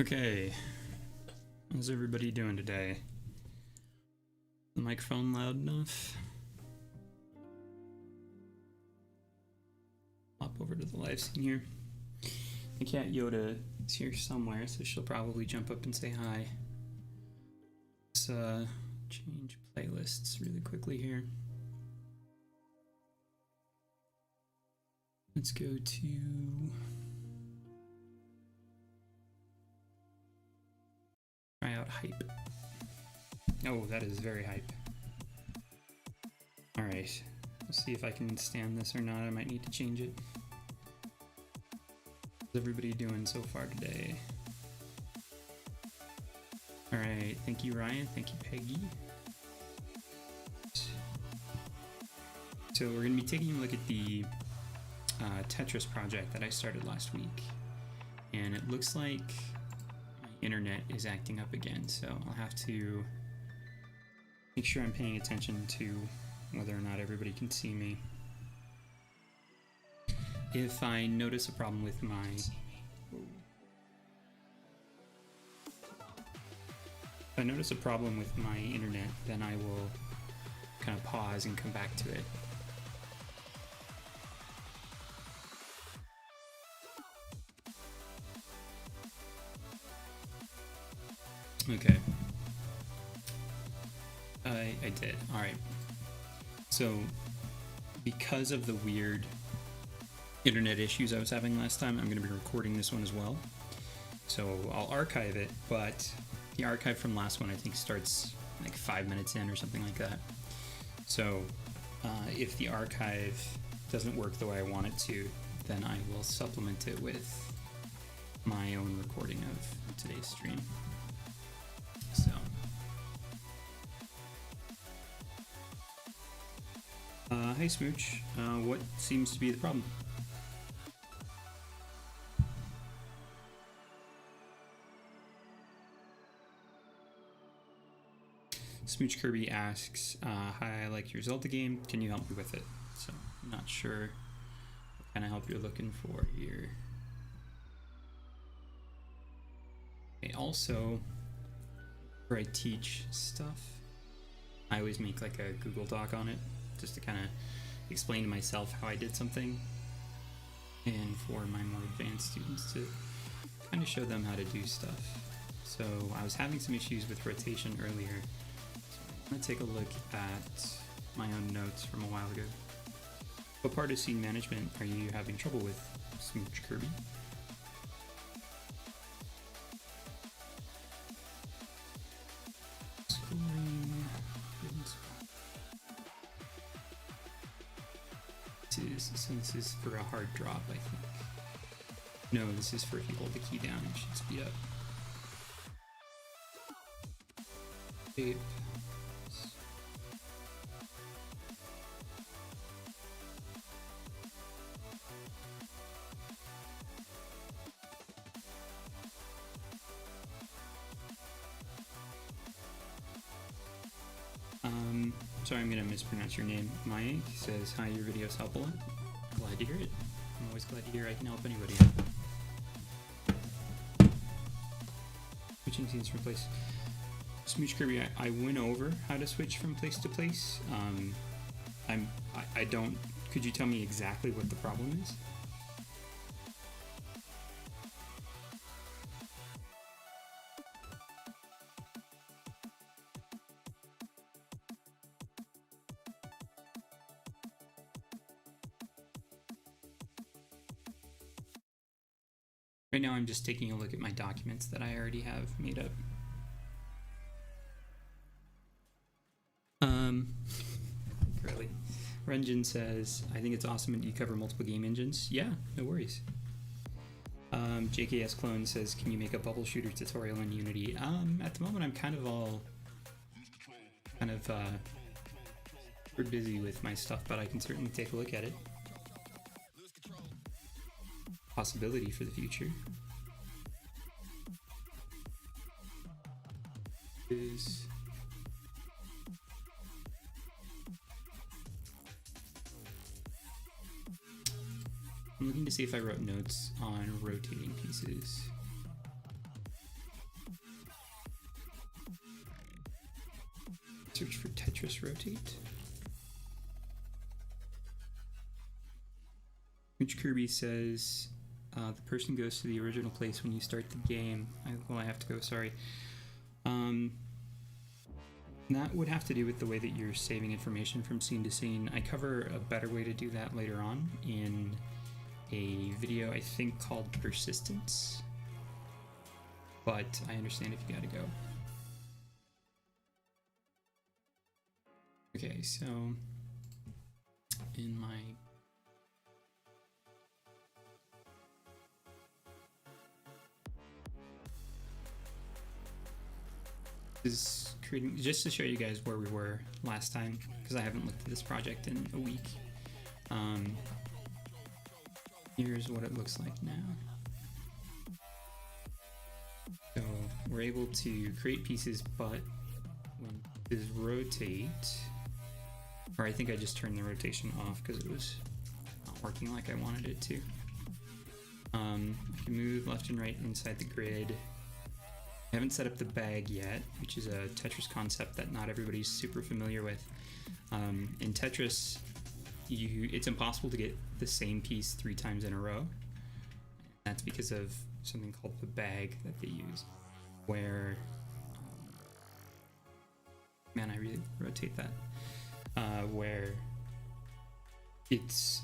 Okay, how's everybody doing today? The microphone loud enough? Hop over to the live scene here. The cat Yoda is here somewhere, so she'll probably jump up and say hi. Let's change playlists really quickly here. Let's go to... try out hype. Oh, that is very hype. Alright, let's see if I can stand this or not. I might need to change it. How's everybody doing so far today? Alright, thank you Ryan, thank you Peggy. So we're going to be taking a look at the Tetris project that I started last week. And it looks like internet is acting up again, so I'll have to make sure I'm paying attention to whether or not everybody can see me. If I notice a problem with my internet, then I will kind of pause and come back to it. Okay. I did. Alright. So, because of the weird internet issues I was having last time, I'm going to be recording this one as well. So, I'll archive it, but the archive from last one I think starts like 5 minutes in or something like that. So, if the archive doesn't work the way I want it to, then I will supplement it with my own recording of today's stream. So, hi Smooch, what seems to be the problem? Smooch Kirby asks, hi, I like your Zelda game, can you help me with it? So, I'm not sure what kind of help you're looking for here. Okay, also, where I teach stuff, I always make like a Google Doc on it, just to kind of explain to myself how I did something, and for my more advanced students to kind of show them how to do stuff. So I was having some issues with rotation earlier, so I'm going to take a look at my own notes from a while ago. What part of scene management are you having trouble with, Smooch Kirby? This is for a hard drop, I think. No, this is for if you hold the key down, it should speed up. Tape. Sorry, I'm gonna mispronounce your name. Mike says, hi, your videos help a lot. Glad to hear it. I'm always glad to hear I can help anybody out. Switching scenes from place. Smooch Kirby, I went over how to switch from place to place. I don't, could you tell me exactly what the problem is? Right now I'm just taking a look at my documents that I already have made up. Really. Renjin says, I think it's awesome that you cover multiple game engines. Yeah, no worries. JKS Clone says, can you make a bubble shooter tutorial in Unity? At the moment I'm kind of we're busy with my stuff, but I can certainly take a look at it. Possibility for the future is I'm looking to see if I wrote notes on rotating pieces. search for Tetris rotate. Rich Kirby says, the person goes to the original place when you start the game. I have to go, sorry. That would have to do with the way that you're saving information from scene to scene. I cover a better way to do that later on in a video I think called Persistence. But I understand if you gotta go. Okay, so in my is creating just to show you guys where we were last time, because I haven't looked at this project in a week. Here's what it looks like now. So we're able to create pieces, but when this rotate, or I think I just turned the rotation off because it was not working like I wanted it to. I can move left and right inside the grid. I haven't set up the bag yet, which is a Tetris concept that not everybody's super familiar with. In Tetris, it's impossible to get the same piece 3 times in a row. That's because of something called the bag that they use, where, man, I really rotate that, where it's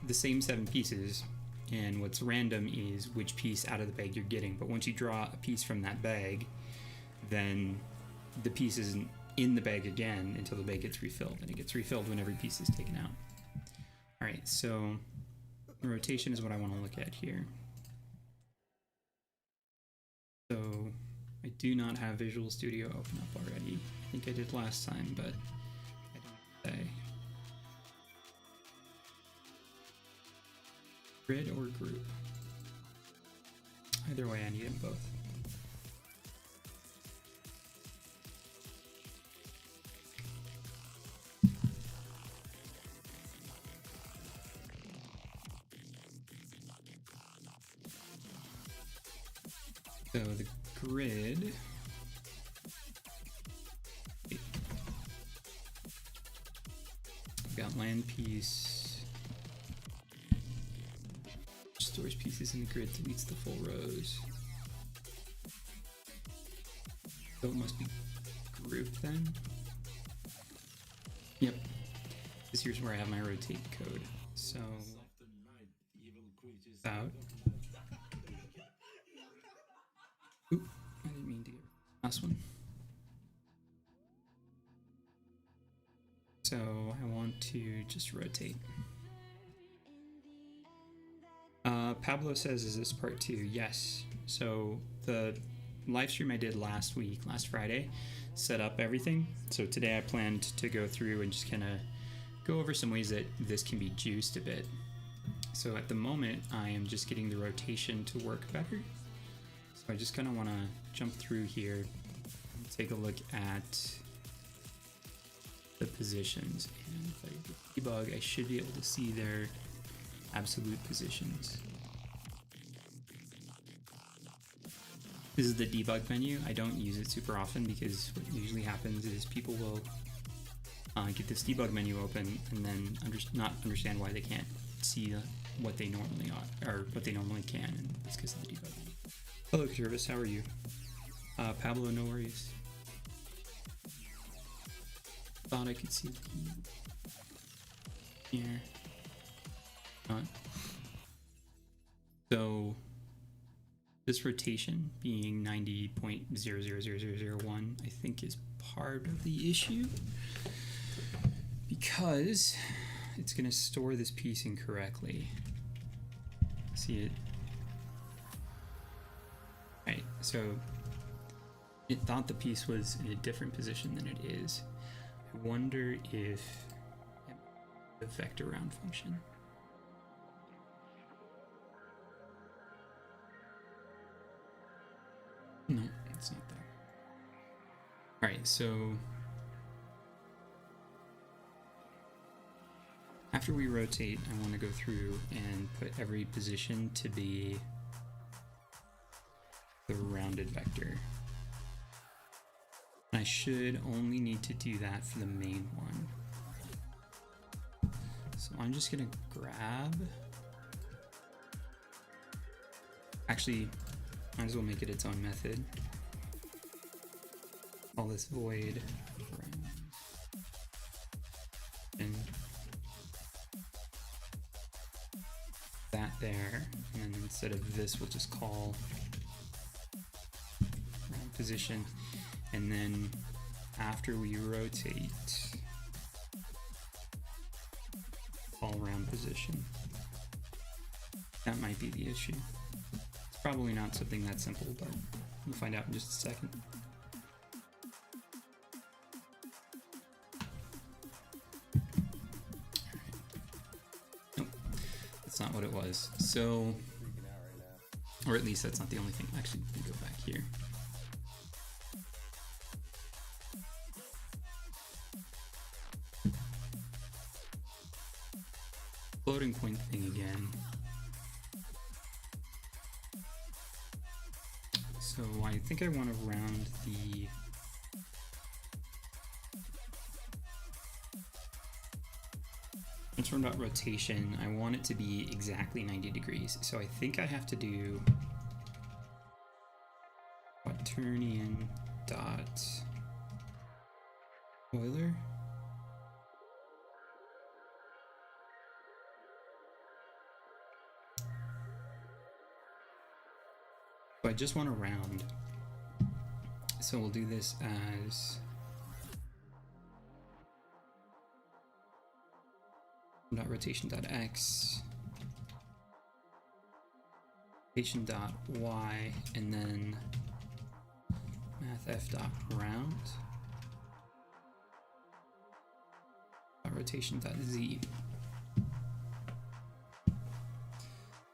the same 7 pieces, and what's random is which piece out of the bag you're getting. But once you draw a piece from that bag, then the piece isn't in the bag again until the bag gets refilled, and it gets refilled when every piece is taken out. All right, so rotation is what I want to look at here. So I do not have Visual Studio open up already. I think I did last time, but I don't say. Grid or group? Either way, I need them both. So the grid, we've got land piece, stores pieces in the grid, deletes the full rows. So it must be grouped then. Yep, this here's where I have my rotate code. So out. Oop, I didn't mean to get last one. So I want to just rotate. Pablo says, is this part 2? Yes. So the live stream I did last Friday, set up everything. So today I planned to go through and just kind of go over some ways that this can be juiced a bit. So at the moment, I am just getting the rotation to work better. So I just kind of want to jump through here and take a look at the positions. And if I debug, I should be able to see their absolute positions. This is the debug menu. I don't use it super often because what usually happens is people will get this debug menu open and then not understand why they can't see what they normally are, or what they normally can, and it's because of the debug menu. Hello, Jervis. How are you? Pablo, no worries. Thought I could see the key here. So this rotation being 90.000001, I think is part of the issue, because it's going to store this piece incorrectly. See it? Right, so it thought the piece was in a different position than it is. I wonder if the vector round function. No, it's not that. All right, so after we rotate, I want to go through and put every position to be the rounded vector. I should only need to do that for the main one. So I'm just gonna grab, actually, might as well make it its own method. Call this void and that there, and then instead of this, we'll just call round position, and then after we rotate, call round position. That might be the issue. It's probably not something that simple, but we'll find out in just a second. Nope, that's not what it was. So, or at least that's not the only thing. Actually, we can go back here. Floating point thing again. So I think I want to round the transform.rotation. I want it to be exactly 90 degrees. So I think I have to do quaternion dot Euler. So I just want to round. So we'll do this as .rotation.x, rotation.y, and then mathf.round, rotation.z.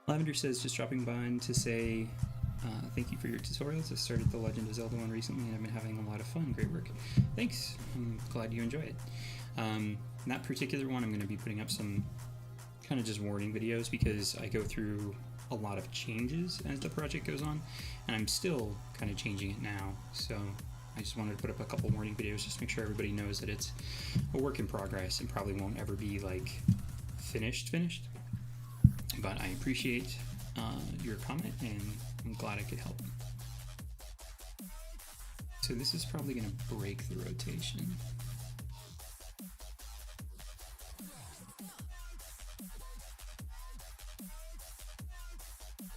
Lavender says, just dropping by to say thank you for your tutorials. I started the Legend of Zelda one recently and I've been having a lot of fun. Great work. Thanks. I'm glad you enjoy it. That particular one, I'm going to be putting up some kind of just warning videos because I go through a lot of changes as the project goes on, and I'm still kind of changing it now. So I just wanted to put up a couple warning videos just to make sure everybody knows that it's a work in progress and probably won't ever be like finished. But I appreciate your comment and I'm glad I could help. So this is probably going to break the rotation.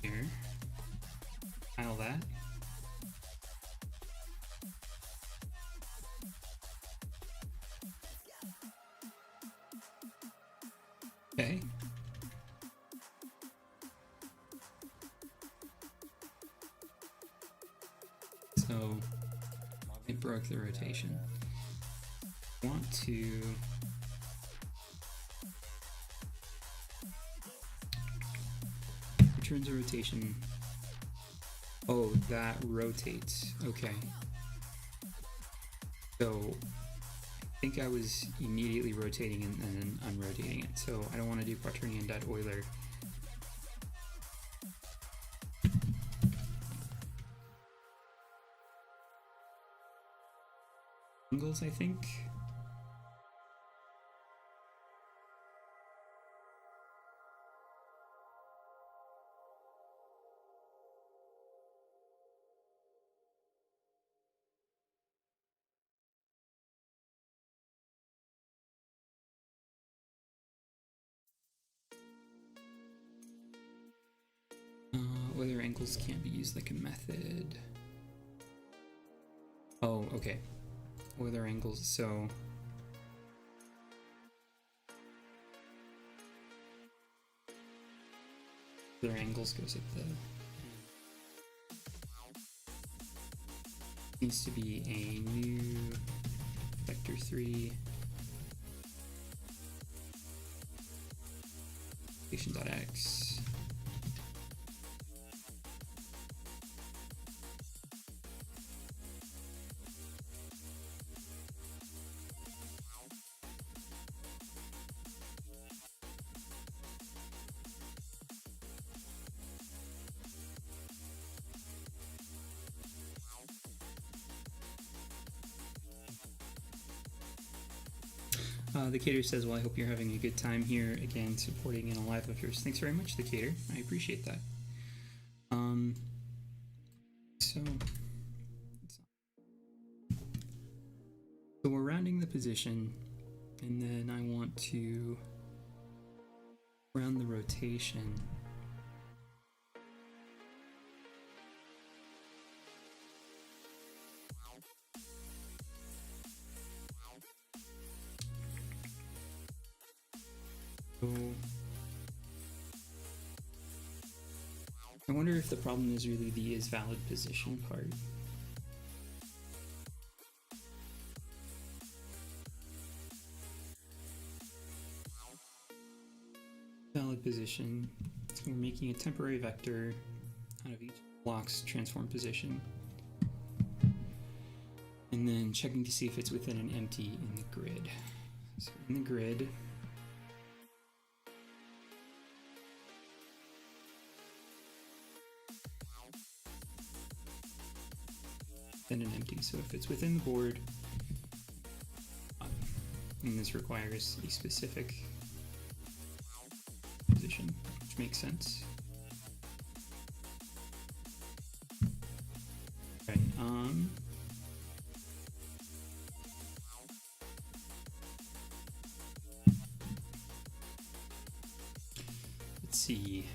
Here, file that. Okay. So it broke the rotation. I want to returns a rotation. Oh, that rotates. Okay. So I think I was immediately rotating and then unrotating it. So I don't want to do quaternion.Euler. Angles, I think. Whether angles can't be used like a method. Oh, okay. Whether angles, so whether angles goes at the needs to be a new vector 3 rotation.x. The Cater says, well, I hope you're having a good time here, again, supporting in a live of yours. Thanks very much, The Cater. I appreciate that. So we're rounding the position, and then I want to round the rotation. So I wonder if the problem is really the is valid position part. Valid position. So we're making a temporary vector out of each block's transform position. And then checking to see if it's within an empty in the grid. So in the grid, then an empty. So if it's within the board, and this requires a specific position, which makes sense. Okay, let's see.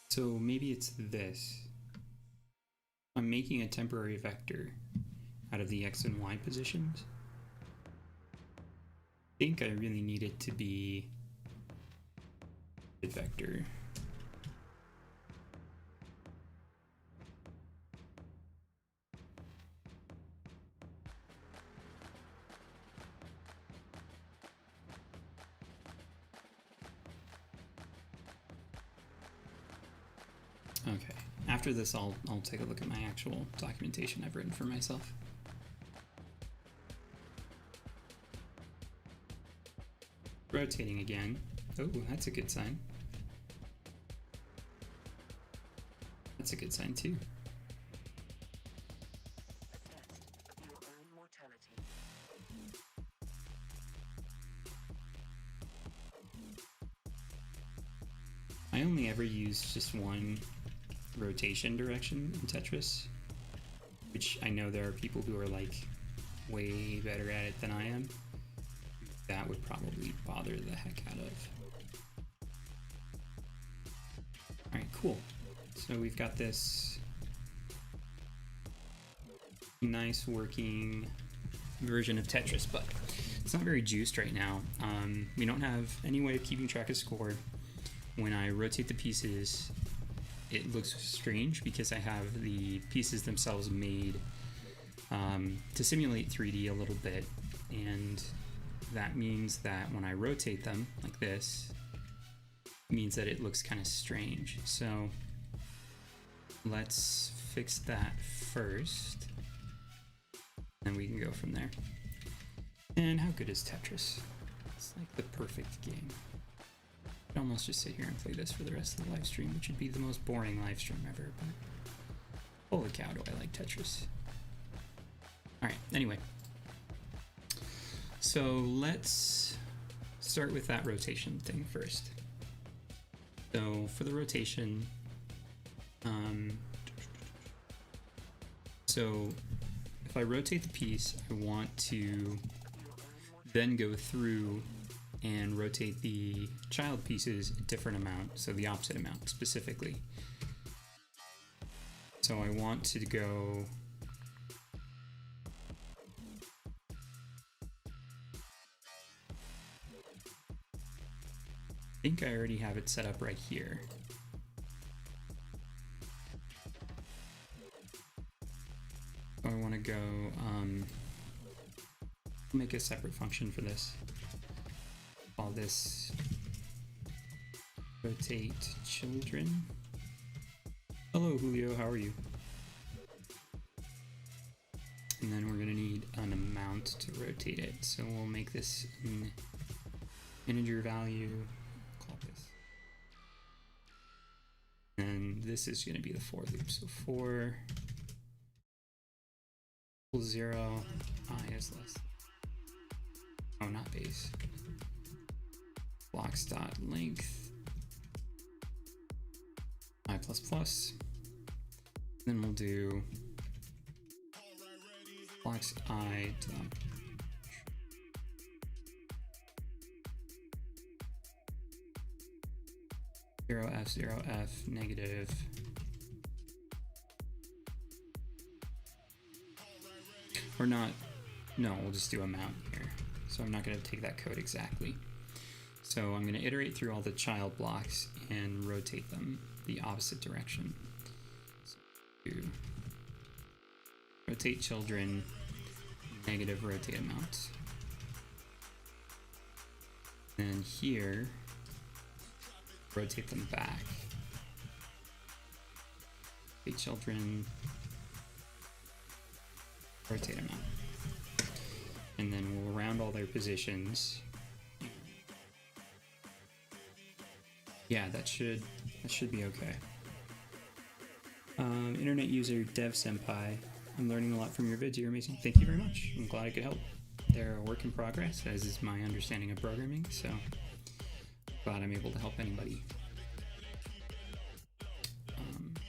So maybe it's this. I'm making a temporary vector out of the X and Y positions. I think I really need it to be a vector. Okay, after this I'll take a look at my actual documentation I've written for myself. Rotating again. Oh, that's a good sign. That's a good sign too. I only ever use just one rotation direction in Tetris, which I know there are people who are like way better at it than I am. That would probably bother the heck out of. Alright, cool. So we've got this nice working version of Tetris, but it's not very juiced right now. We don't have any way of keeping track of score. When I rotate the pieces, it looks strange because I have the pieces themselves made to simulate 3D a little bit, and that means that when I rotate them like this, it means that it looks kind of strange. So let's fix that first, and we can go from there. And how good is Tetris? It's like the perfect game. I could almost just sit here and play this for the rest of the live stream, which would be the most boring live stream ever, but holy cow, do I like Tetris. Alright, anyway. So let's start with that rotation thing first. So for the rotation, so if I rotate the piece, I want to then go through and rotate the child pieces a different amount, so the opposite amount specifically. So I want to go I think I already have it set up right here. So I want to go make a separate function for this. Call this rotate children. Hello Julio, how are you? And then we're going to need an amount to rotate it. So we'll make this in integer value, call this. And this is going to be the for loop. So for equals 0, I is less. Oh, not base. Blocks dot length I plus plus. Then we'll do blocks I dot 0f negative or not. No, we'll just do amount here. So I'm not going to take that code exactly. So I'm going to iterate through all the child blocks and rotate them the opposite direction. So do rotate children, negative rotate amount. And here, rotate them back. Rotate children, rotate amount. And then we'll round all their positions. Yeah, that should be okay. Internet user Dev Senpai, I'm learning a lot from your vids. You're amazing. Thank you very much. I'm glad I could help. They're a work in progress, as is my understanding of programming, so glad I'm able to help anybody.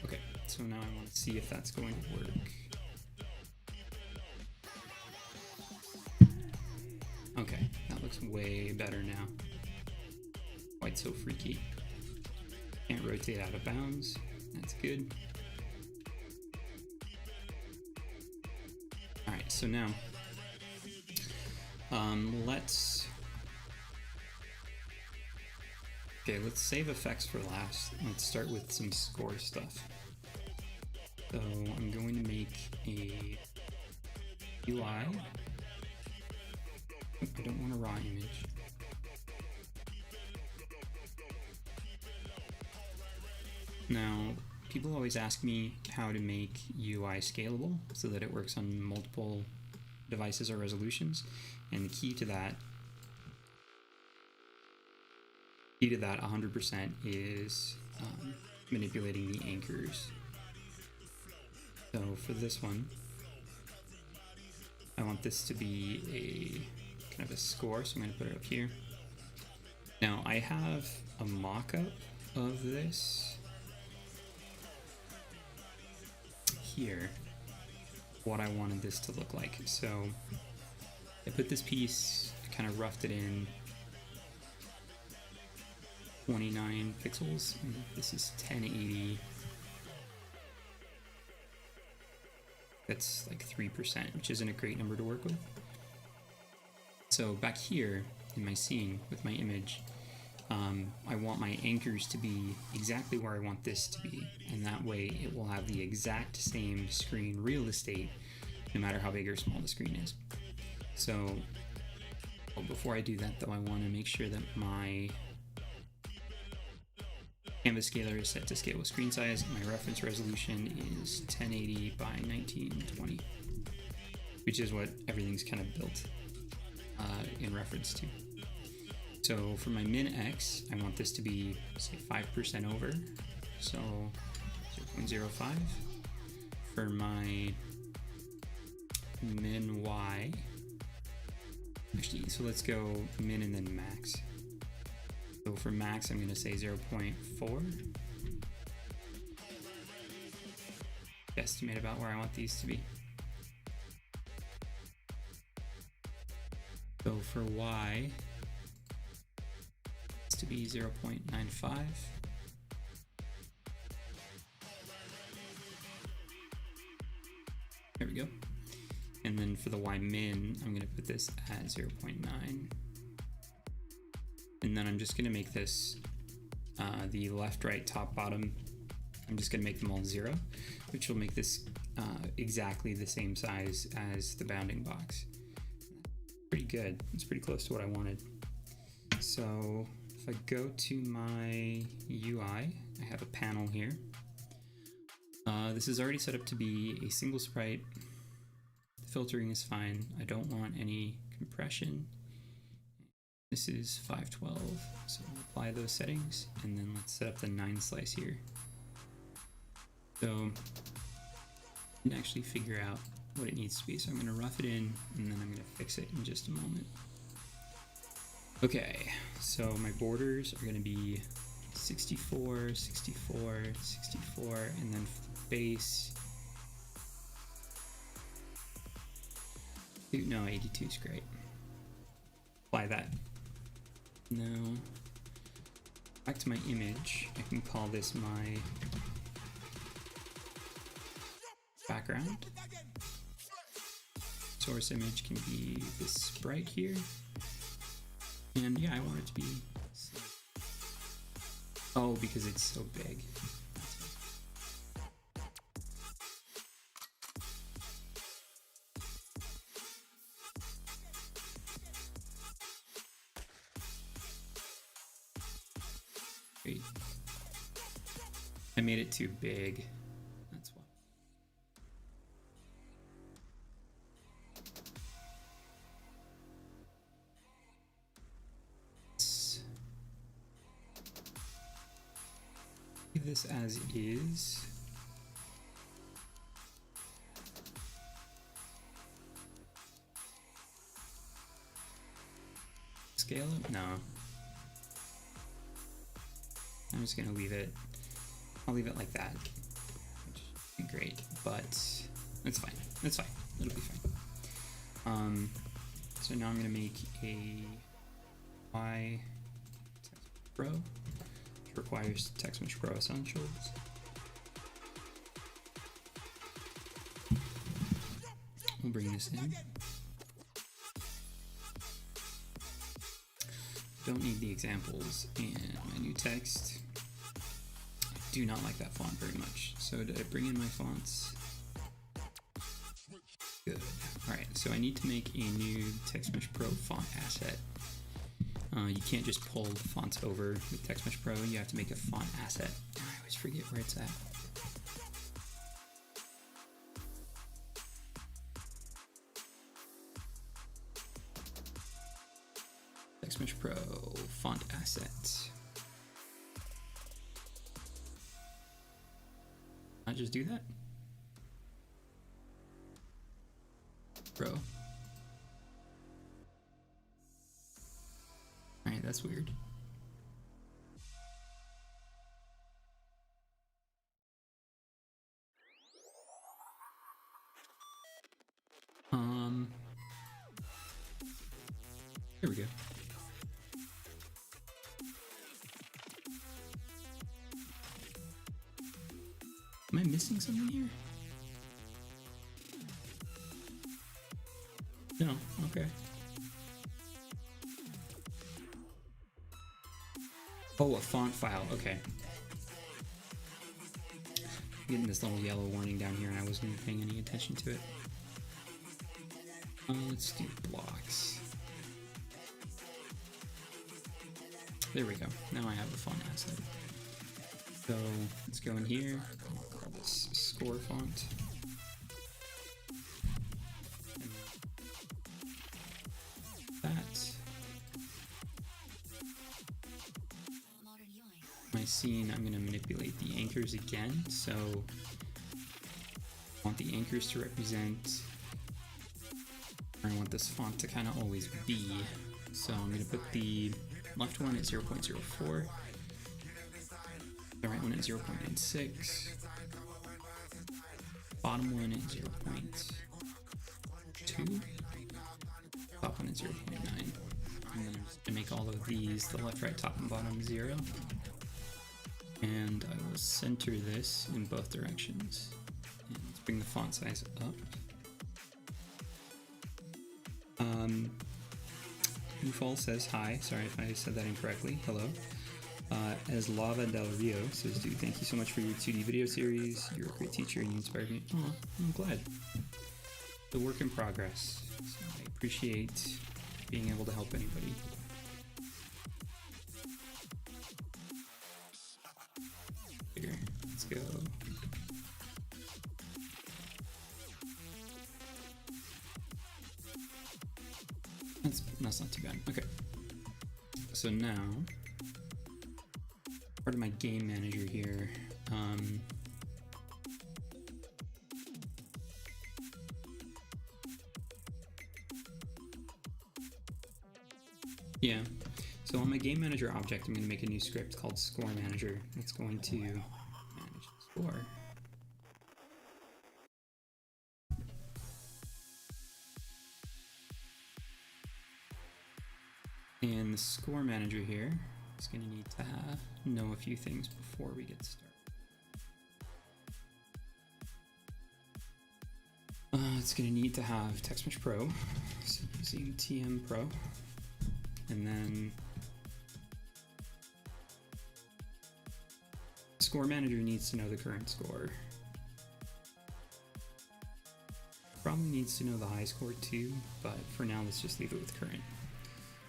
Okay, so now I want to see if that's going to work. Okay, that looks way better now. Quite so freaky. Can't rotate out of bounds. That's good. Alright, so now let's save effects for last. Let's start with some score stuff. So I'm going to make a UI. I don't want a raw image. Now, people always ask me how to make UI scalable so that it works on multiple devices or resolutions, and the key to that 100% is manipulating the anchors. So for this one, I want this to be a kind of a score, so I'm going to put it up here. Now I have a mock-up of this here, what I wanted this to look like. So I put this piece, I kind of roughed it in 29 pixels. This is 1080. That's like 3%, which isn't a great number to work with. So back here in my scene with my image, I want my anchors to be exactly where I want this to be, and that way it will have the exact same screen real estate no matter how big or small the screen is. So before I do that though, I want to make sure that my canvas scaler is set to scale with screen size. My reference resolution is 1080 by 1920, which is what everything's kind of built in reference to. So for my min x, I want this to be, say, 5% over, so 0.05. For my min y, actually, so let's go min and then max. So for max, I'm going to say 0.4. Estimate about where I want these to be. So for y, it's to be 0.95. There we go. And then for the y min, I'm going to put this at 0.9. And then I'm just going to make this the left, right, top, bottom. I'm just going to make them all 0, which will make this exactly the same size as the bounding box. Pretty good. It's pretty close to what I wanted. So if I go to my UI, I have a panel here. This is already set up to be a single sprite. The filtering is fine. I don't want any compression. This is 512, so we'll apply those settings, and then let's set up the 9 slice here. So I can actually figure out what it needs to be. So I'm going to rough it in, and then I'm going to fix it in just a moment. Okay, so my borders are going to be 64, 64, 64, and then base. No, 82 is great. Apply that. Now, back to my image, I can call this my background. Source image can be this sprite here. And yeah, I want it to be... Oh, because it's so big. Wait. I made it too big. That's why. Let's leave this as is. Scale up? No. I'm just gonna leave it. I'll leave it like that, which would be great, but it's fine. It's fine. It'll be fine. So now I'm gonna make a Y TextMesh Pro, which requires TextMesh Pro Essentials. We'll bring this in. Don't need the examples, and my new text. I do not like that font very much. So did I bring in my fonts? Good. Alright, so I need to make a new TextMesh Pro font asset. You can't just pull fonts over with TextMesh Pro, you have to make a font asset. I always forget where it's at. TextMesh Pro font asset. I just do that? Pro. Alright, that's weird. Here we go. Am I missing something here? No, okay. Oh, a font file, okay. I'm getting this little yellow warning down here and I wasn't even paying any attention to it. Let's do blocks. There we go. Now I have a font asset. So let's go in here, grab this score font. And that. My scene, I'm going to manipulate the anchors again. So I want the anchors to represent, I want this font to kind of always be. So I'm going to put the left one at 0.04. The right one at 0.96, bottom one at 0.2, top one at 0.9, and then I'm just going to make all of these, the left, right, top, and bottom 0, and I will center this in both directions, and let's bring the font size up. Ufal says hi, sorry if I said that incorrectly, hello. As Lava Del Rio says, dude, thank you so much for your 2D video series. You're a great teacher and you inspired me. Oh, I'm glad. The work in progress. So I appreciate being able to help anybody. Here, let's go. That's not too bad. Okay. So now, part of my game manager here, yeah, so on my game manager object, I'm going to make a new script called score manager. It's going to manage the score. And the score manager here is going to need to know a few things before we get started. It's going to need to have TextMesh Pro, so using TM Pro, and then score manager needs to know the current score. Probably needs to know the high score too, but for now let's just leave it with current.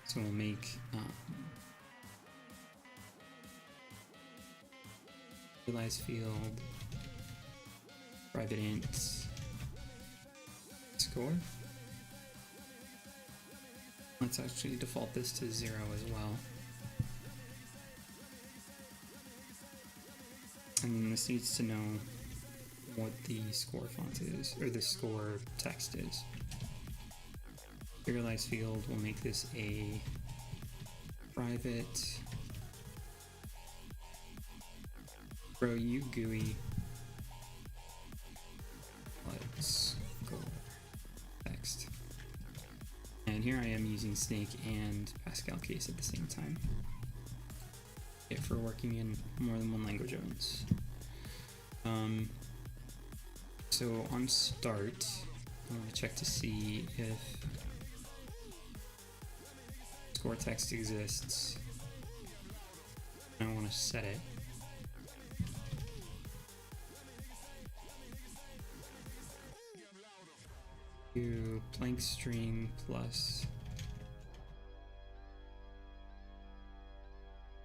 So we'll make realize field private int score. Let's actually default this to 0 as well. And then this needs to know what the score font is, or the score text is. Serialize field, we'll make this a private pro u GUI let's go text. And here I am using Snake and Pascal case at the same time. Okay, for working in more than one language owns. So on start, I want to check to see if score text exists. I want to set it. To blank string plus,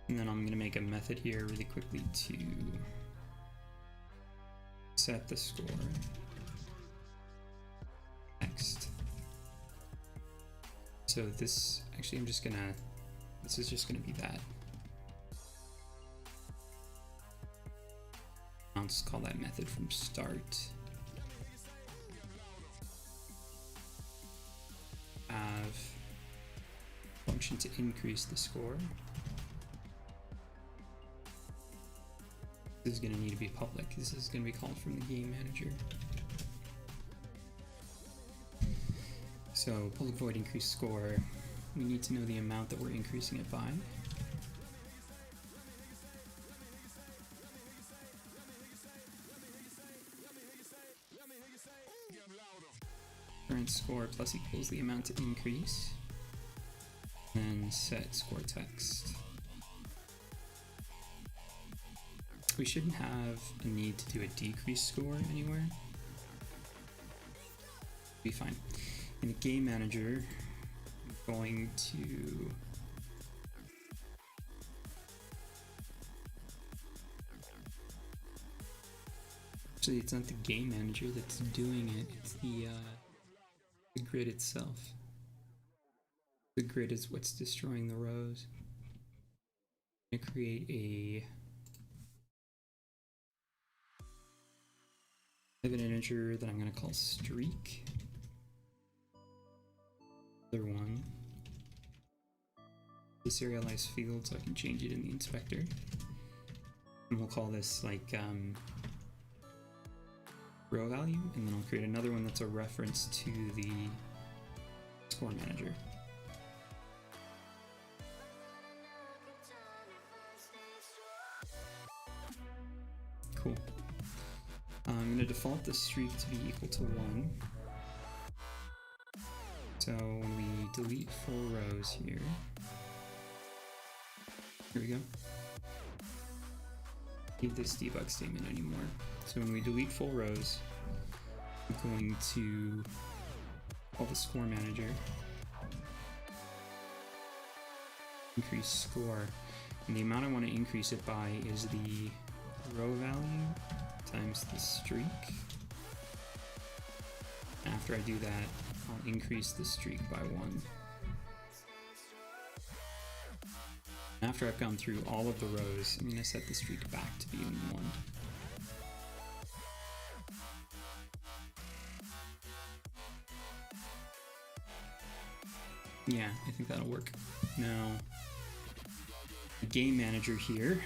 and then I'm going to make a method here really quickly to set the score text. So this, actually this is just gonna be that. I'll just call that method from start. Have function to increase the score. This is going to need to be public. This is going to be called from the game manager. So public void increase score. We need to know the amount that we're increasing it by. Current score plus equals the amount to increase. And set score text. We shouldn't have a need to do a decrease score anywhere. Be fine. In the game manager, I'm going to actually, it's not the game manager that's doing it, it's the grid itself. The grid is what's destroying the rows. I'm going to create a an integer that I'm going to call streak. Other one. The serialize field so I can change it in the inspector. And we'll call this like row value, and then I'll create another one that's a reference to the score manager. Cool. I'm going to default the streak to be equal to 1. So when we delete full rows here we go. Need this debug statement anymore. So when we delete full rows, I'm going to call the score manager, increase score, and the amount I want to increase it by is the row value times the streak. After I do that, I'll increase the streak by 1. After I've gone through all of the rows, I'm going to set the streak back to being 1. Yeah, I think that'll work. Now, the game manager here,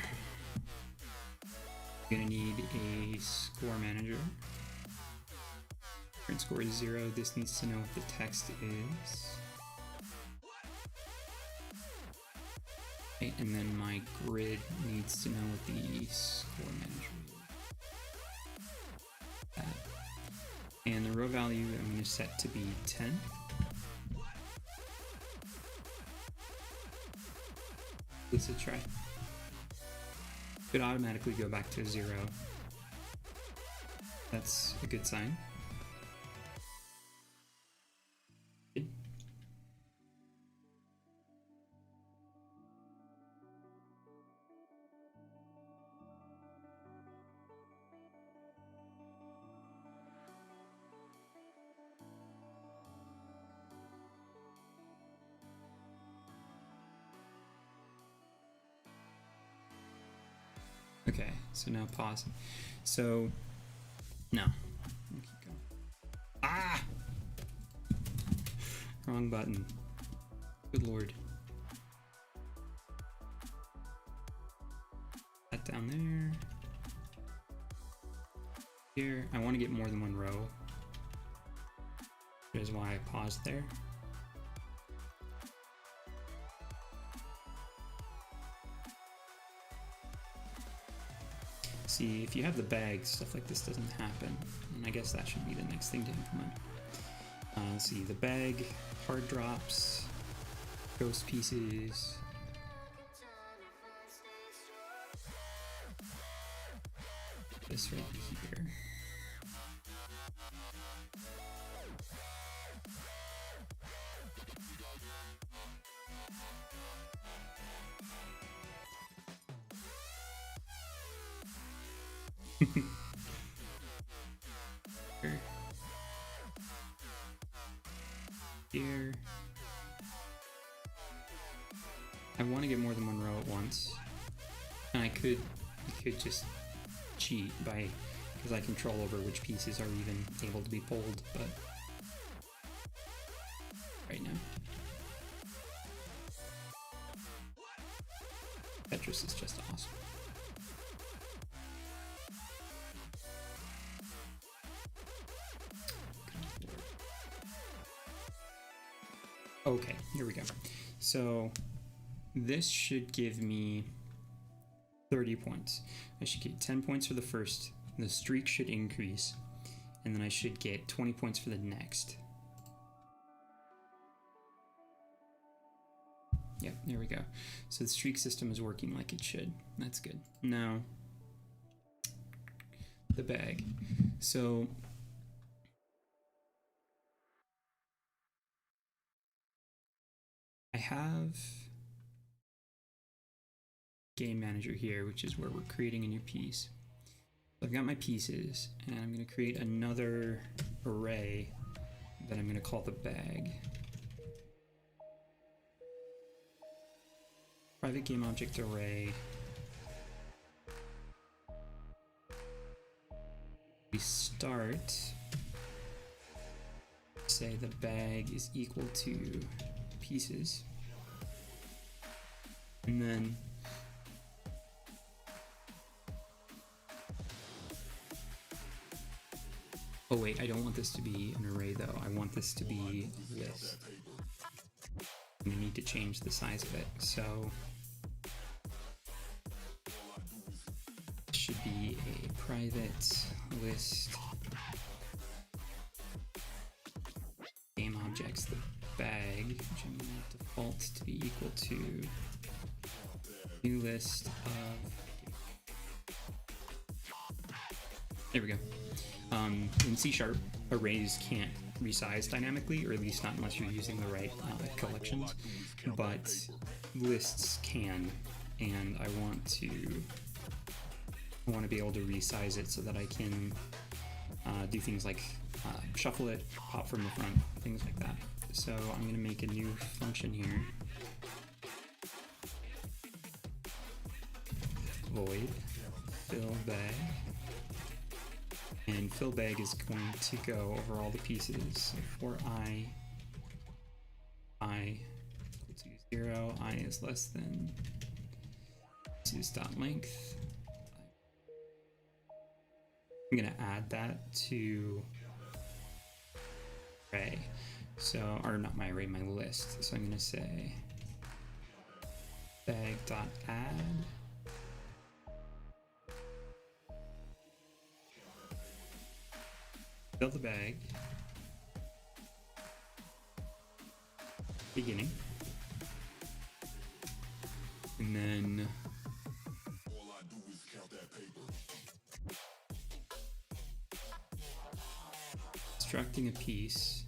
I'm going to need a score manager. Current score is 0. This needs to know what the text is. Okay, and then my grid needs to know what the score manager is. And the row value I'm going to set to be 10. Let's try. Could automatically go back to 0. That's a good sign. Okay, so now pause. So, no. Keep going. Ah! Wrong button. Good lord. That down there. Here, I want to get more than one row. That is why I paused there. See, if you have the bag, stuff like this doesn't happen, and I guess that should be the next thing to implement. See, the bag, hard drops, ghost pieces. This right here. Here. I want to get more than one row at once, and I could just cheat because I control over which pieces are even able to be pulled, but right now Tetris is just awesome. Okay, here we go. So this should give me 30 points. I should get 10 points for the first, the streak should increase, and then I should get 20 points for the next. Yep, there we go. So the streak system is working like it should. That's good. Now, the bag. So I have game manager here, which is where we're creating a new piece. So I've got my pieces, and I'm going to create another array that I'm going to call the bag. Private game object array. We start, say the bag is equal to pieces, and then oh wait, I don't want this to be an array though. I want this to be a list. We need to change the size of it, so it should be a private list game objects, the bag, which I'm going to default to be equal to new list of. There we go. In C#, arrays can't resize dynamically, or at least not unless you're using the right collections, but lists can, and I want to be able to resize it so that I can do things like shuffle it, pop from the front, things like that. So I'm going to make a new function here. void fill bag, and fill bag is going to go over all the pieces. So for I equal to 0, I is less than pieces dot length. I'm gonna add that to array. So, or not my array, my list. So I'm gonna say bag dot add fill the bag beginning, and then constructing a piece.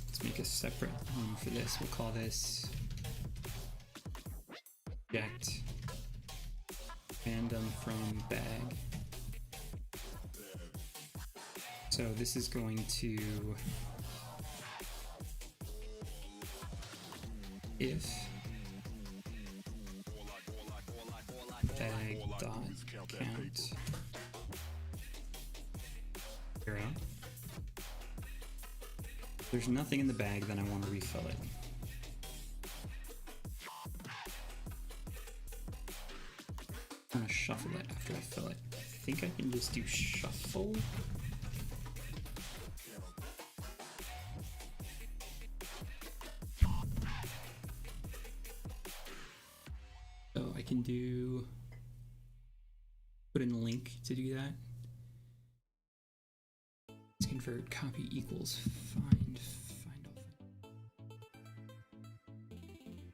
Let's make a separate one for this. We'll call this object random from bag. So this is going to if bag dot count 0. If there's nothing in the bag, then I want to refill it. I'm gonna shuffle it after I fill it. I think I can just do shuffle. So I can do put in a link to do that. Let's convert copy equals find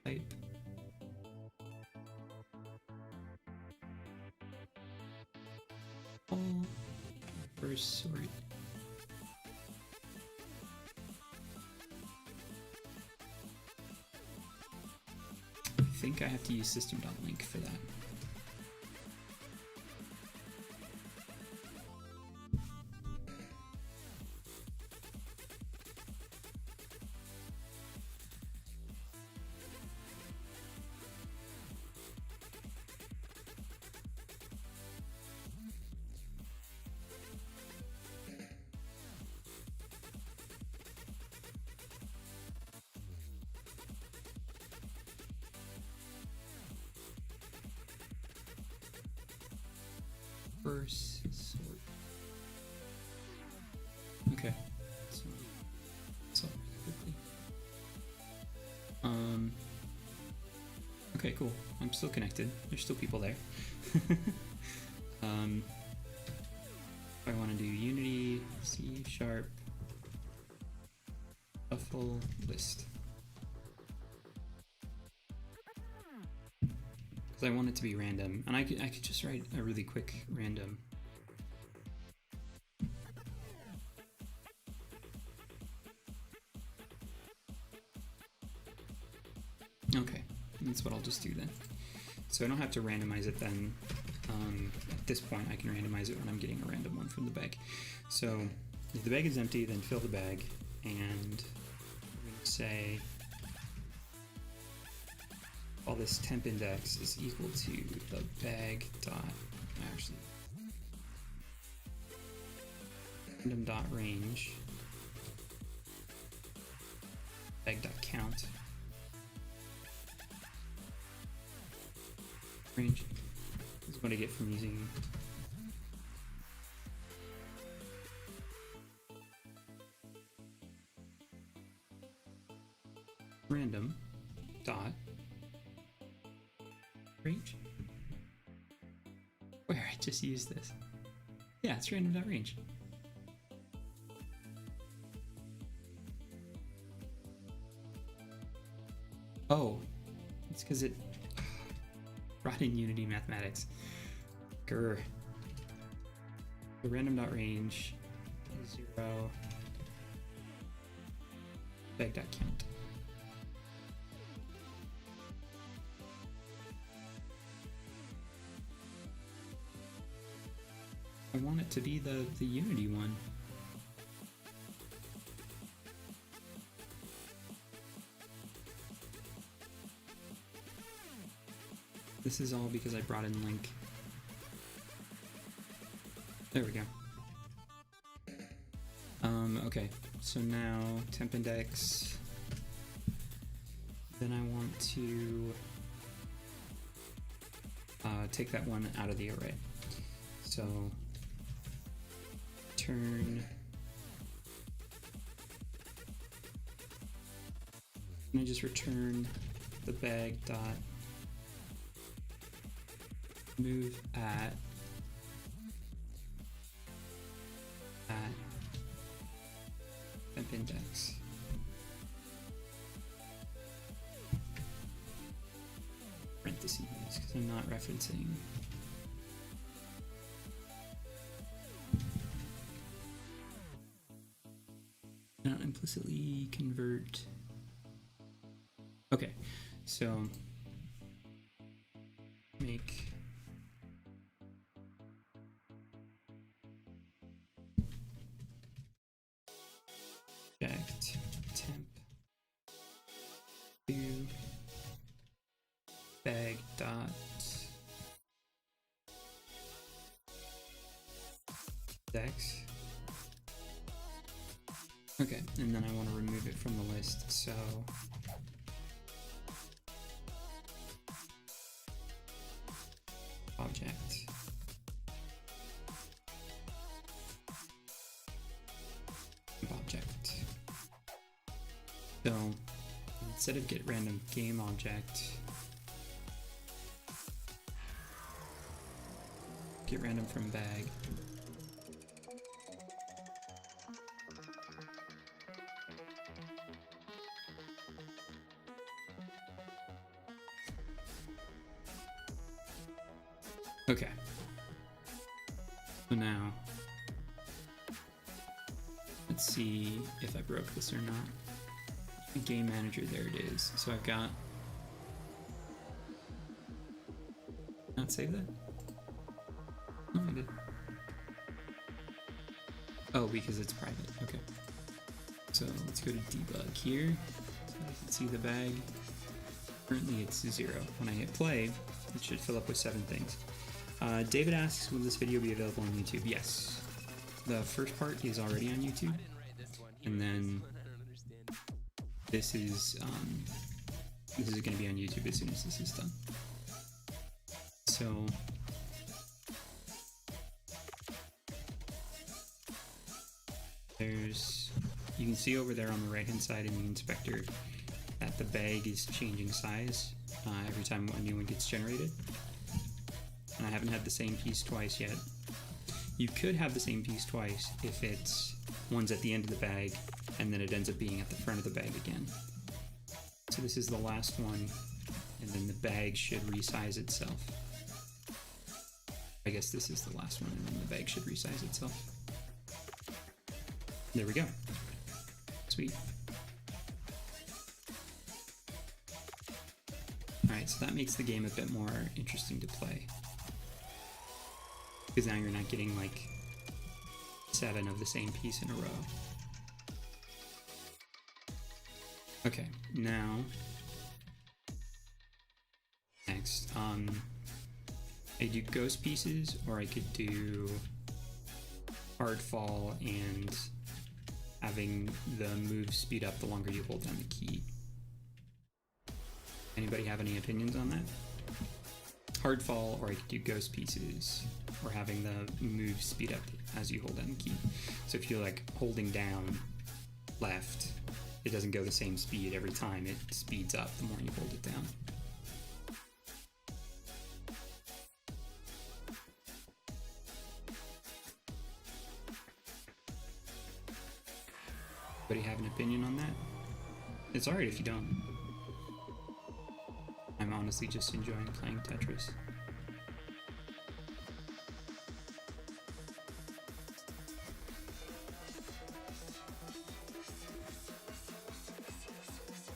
all type. All first sort. I think I have to use system.link for that. First sort. Okay. So quickly. Okay, cool. I'm still connected. There's still people there. If I want to do Unity, C#, shuffle list. I want it to be random, and I could just write a really quick random. Okay, that's what I'll just do then. So I don't have to randomize it then. At this point, I can randomize it when I'm getting a random one from the bag. So if the bag is empty, then fill the bag, and we're going to say all this temp index is equal to the bag dot actually random dot range bag dot count range. This is what I get from using random dot range. Where I just used this. Yeah, it's random.range. Oh, it's because it brought in Unity mathematics. Grr. The random.range 0 bag.count. I want it to be the Unity one. This is all because I brought in link. There we go. Okay, so now temp index. Then I want to take that one out of the array. So turn. And I just return the bag dot move at temp index. Parentheses because I'm not referencing. Not implicitly convert. Okay, so make object temp to bag dot index. Okay, and then I want to remove it from the list, so object object. So instead of get random game object, get random from bag. Okay. So now, let's see if I broke this or not. Game manager, there it is. So I've got. Not save that? Oh, I did. Oh, because it's private. Okay. So let's go to debug here. So I can see the bag. Currently it's 0. When I hit play, it should fill up with 7 things. David asks, will this video be available on YouTube? Yes. The first part is already on YouTube. And then this is going to be on YouTube as soon as this is done. So you can see over there on the right hand side in the inspector that the bag is changing size every time a new one gets generated. And I haven't had the same piece twice yet. You could have the same piece twice if it's one's at the end of the bag and then it ends up being at the front of the bag again. So this is the last one, and then the bag should resize itself. I guess this is the last one, and then the bag should resize itself. There we go. Sweet. Alright, so that makes the game a bit more interesting to play. Because now you're not getting like 7 of the same piece in a row. Okay, now next, I do ghost pieces, or I could do hard fall and having the move speed up the longer you hold down the key. Anybody have any opinions on that? Hard fall, or I could do ghost pieces, or having the move speed up as you hold down the key. So if you're like holding down left, it doesn't go the same speed every time, it speeds up the more you hold it down. Anybody have an opinion on that? It's alright if you don't. I'm honestly just enjoying playing Tetris.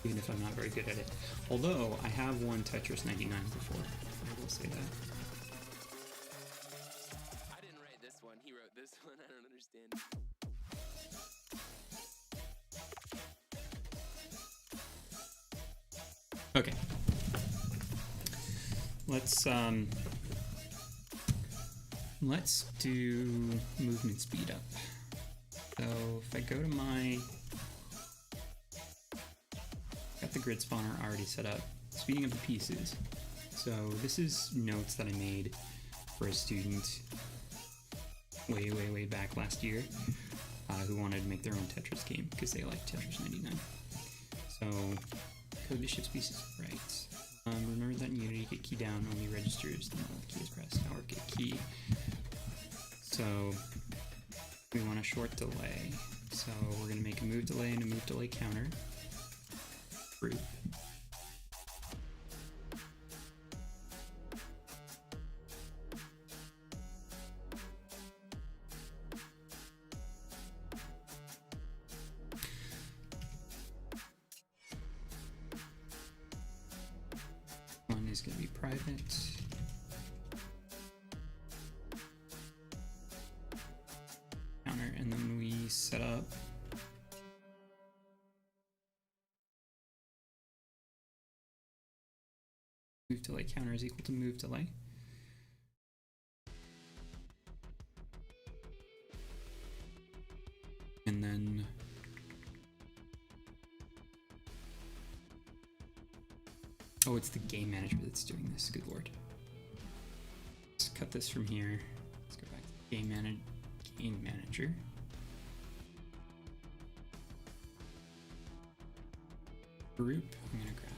Even if I'm not very good at it. Although, I have won Tetris 99 before. I will say that. I didn't write this one, he wrote this one, I don't understand. Okay. let's do movement speed up. So if I go to my, got the grid spawner already set up, speeding up the pieces. So this is notes that I made for a student way back last year who wanted to make their own Tetris game because they like Tetris 99. So code the shift pieces right. Remember that in Unity, get key down only registers, then the key is pressed, or get key. So we want a short delay. So we're going to make a move delay and a move delay counter. Group. One is going to be private. Counter, and then we set up move delay counter is equal to move delay. And then oh, it's the game manager that's doing this. Good lord. Let's cut this from here. Let's go back to the game manager. Group. I'm gonna grab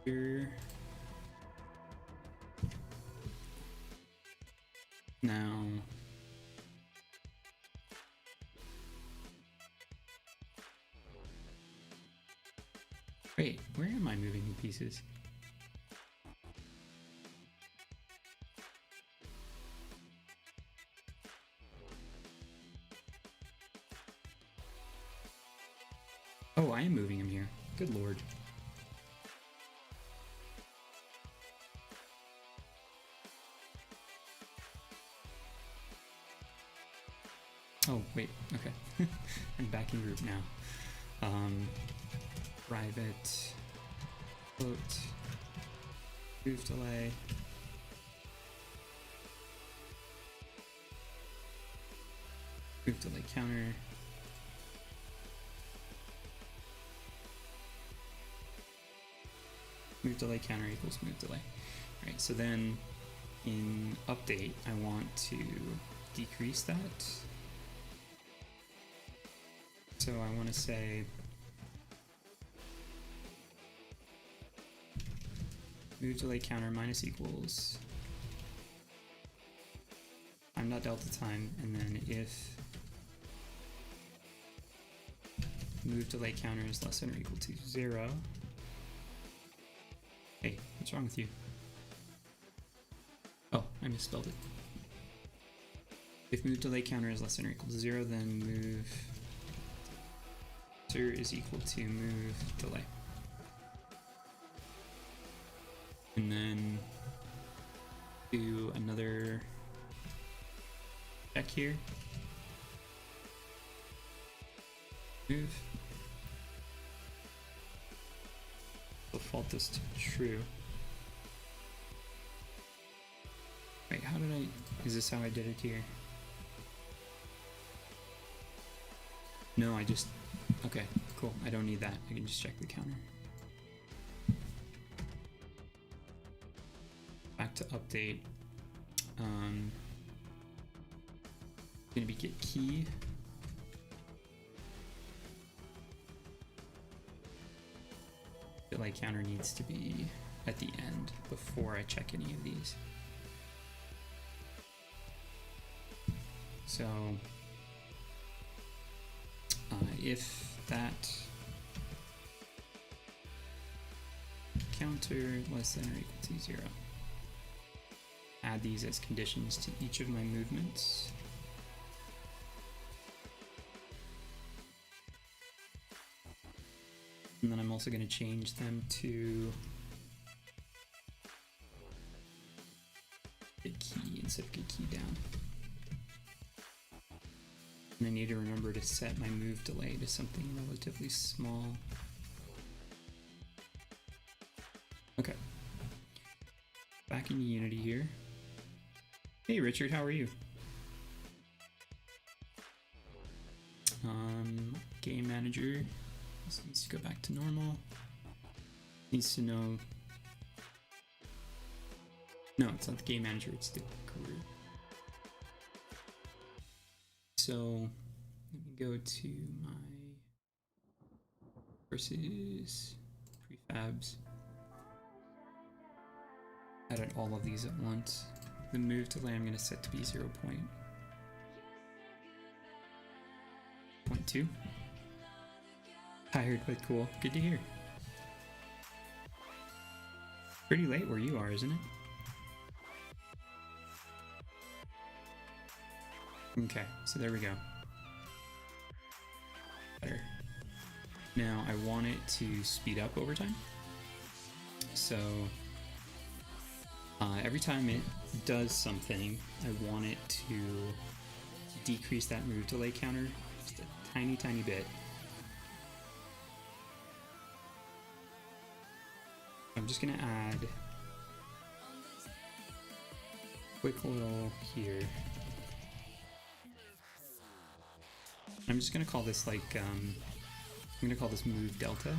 here. Now wait, where am I moving the pieces? Oh, I am moving them here. Good lord. Oh, wait, okay. I'm back in group now. Private, float, move delay. Move delay counter. Move delay counter equals move delay. Alright, so then in update, I want to decrease that. So I want to say move delay counter minus equals time.delta time, and then if move delay counter is less than or equal to 0. Hey, what's wrong with you? Oh, I misspelled it. If move delay counter is less than or equal to 0, then move is equal to move delay. And then do another check here. Move. Default this to true. Wait, how did I... Is this how I did it here? No, I just... Okay, cool. I don't need that. I can just check the counter. Back to update. Gonna be get key. Delay counter needs to be at the end before I check any of these. So if that counter less than or equal to 0, add these as conditions to each of my movements. And then I'm also going to change them to get key instead of get key down. And I need to remember to set my move delay to something relatively small. Okay. Back into Unity here. Hey Richard, how are you? Game manager. This needs to go back to normal. Needs to know. No, it's not the game manager, it's the group. So let me go to my versus prefabs. Edit all of these at once. The move delay I'm going to set to be 0.2. Tired but cool. Good to hear. Pretty late where you are, isn't it? Okay, so there we go. Better. Now I want it to speed up over time. So every time it does something, I want it to decrease that move delay counter just a tiny bit. I'm just gonna add a quick little here. I'm just gonna call this like I'm gonna call this move delta.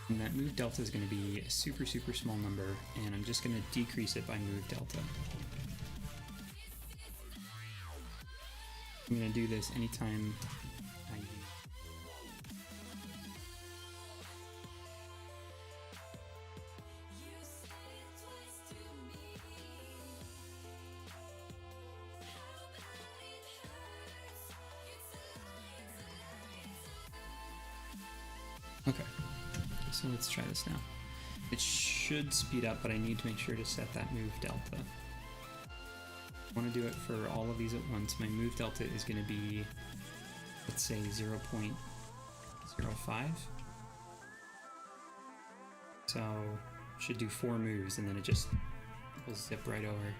And that move delta is going to be a super small number, and I'm just going to decrease it by move delta. I'm going to do this anytime I use. Okay. So let's try this now. It should speed up, but I need to make sure to set that move delta. I want to do it for all of these at once. My move delta is going to be, let's say, 0.05. So should do 4 moves, and then it just will zip right over.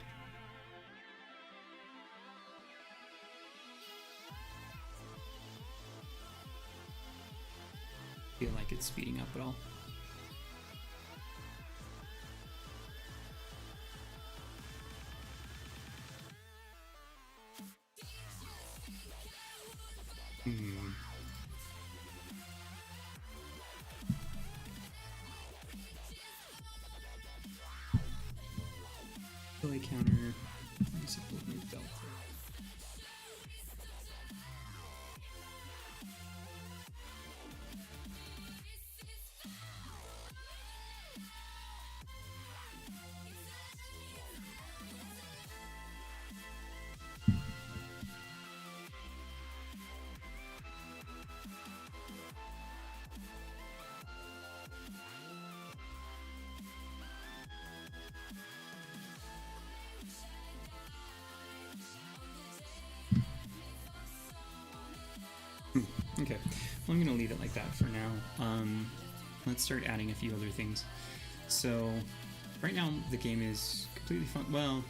Feel like it's speeding up at all. Delay counter, simple move delta. Okay, well, I'm going to leave it like that for now. Let's start adding a few other things. So, right now the game is completely fun. Well,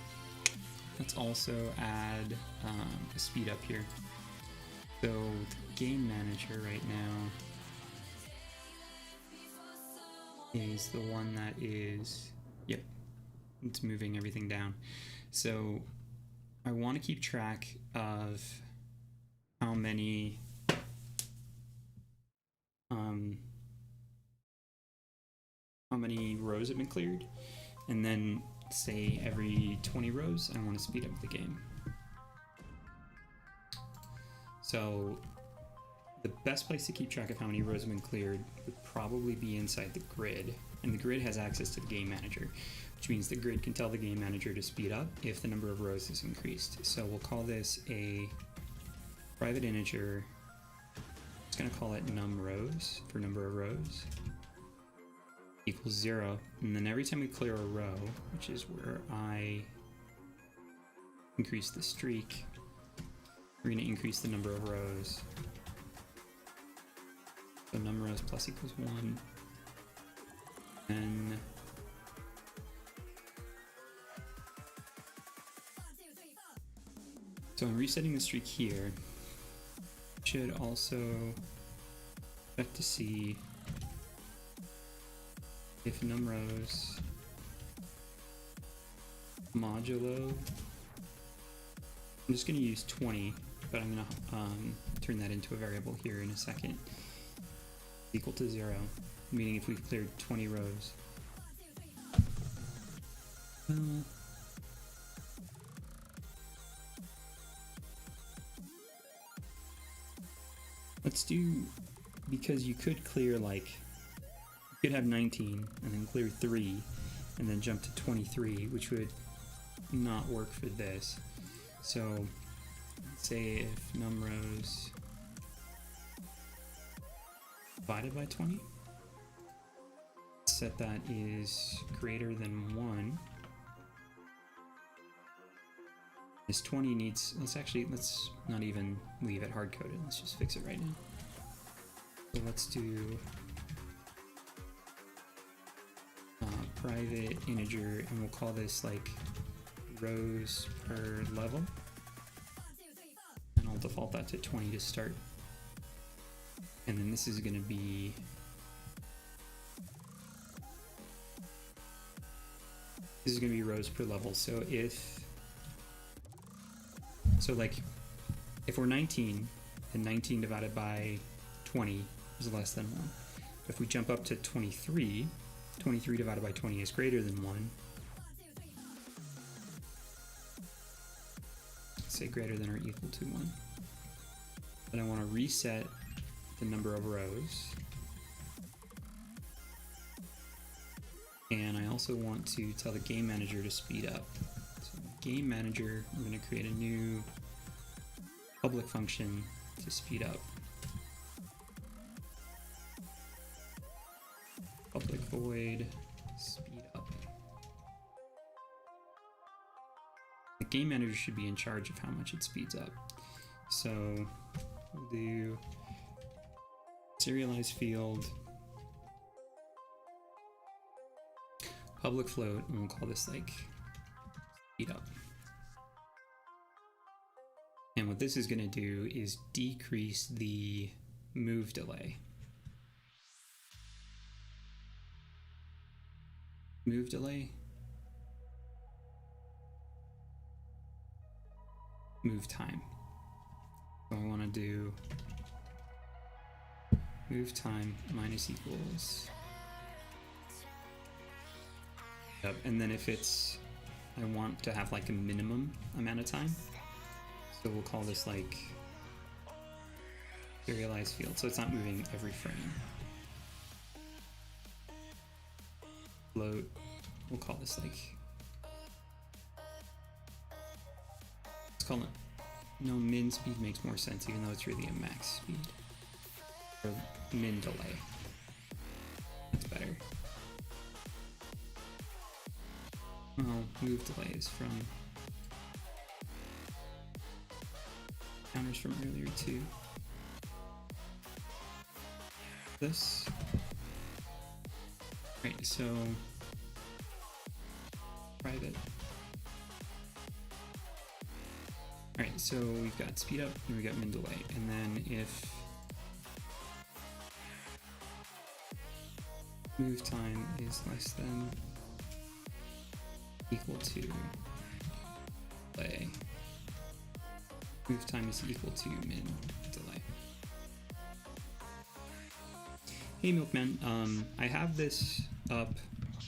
let's also add a speed up here. So, the game manager right now is the one that is, yep, it's moving everything down. So, I want to keep track of how many rows have been cleared, and then say every 20 rows I want to speed up the game. So the best place to keep track of how many rows have been cleared would probably be inside the grid, and the grid has access to the game manager, which means the grid can tell the game manager to speed up if the number of rows is increased. So we'll call this a private integer. It's going to call it num rows for number of rows equals 0, and then every time we clear a row, which is where I increase the streak, we're going to increase the number of rows. So num rows plus equals 1, and So I'm resetting the streak here. Should also check to see if numRows modulo. I'm just going to use 20, but I'm going to turn that into a variable here in a second. Equal to 0, meaning if we've cleared 20 rows. Well, let's do, because you could clear like, you could have 19 and then clear 3 and then jump to 23, which would not work for this. So let's say if numRows divided by 20, set that is greater than 1. This 20 needs, let's not even leave it hard-coded, let's just fix it right now. So let's do private integer, and we'll call this like rows per level. And I'll default that to 20 to start. And then this is going to be rows per level. So if we're 19, then 19 divided by 20 is less than 1. If we jump up to 23, 23 divided by 20 is greater than 1. Let's say greater than or equal to 1. Then I want to reset the number of rows. And I also want to tell the game manager to speed up. So game manager, I'm going to create a new public function to speed up. Public void speed up. The game manager should be in charge of how much it speeds up. So we'll do serialized field public float, and we'll call this like speed up. And what this is going to do is decrease the move delay. Move delay. Move time. So I want to do move time minus equals. Yep, and then if it's, I want to have like a minimum amount of time. So we'll call this like serialized field, so it's not moving every frame. Float, we'll call this like, let's call it, no, min speed makes more sense even though it's really a max speed. Or min delay, that's better. Well, move delays from counters from earlier to this. Right, so private. Alright, so we've got speed up and we've got min delay. And then if move time is less than equal to delay, move time is equal to min delay. Hey Milkman, I have this up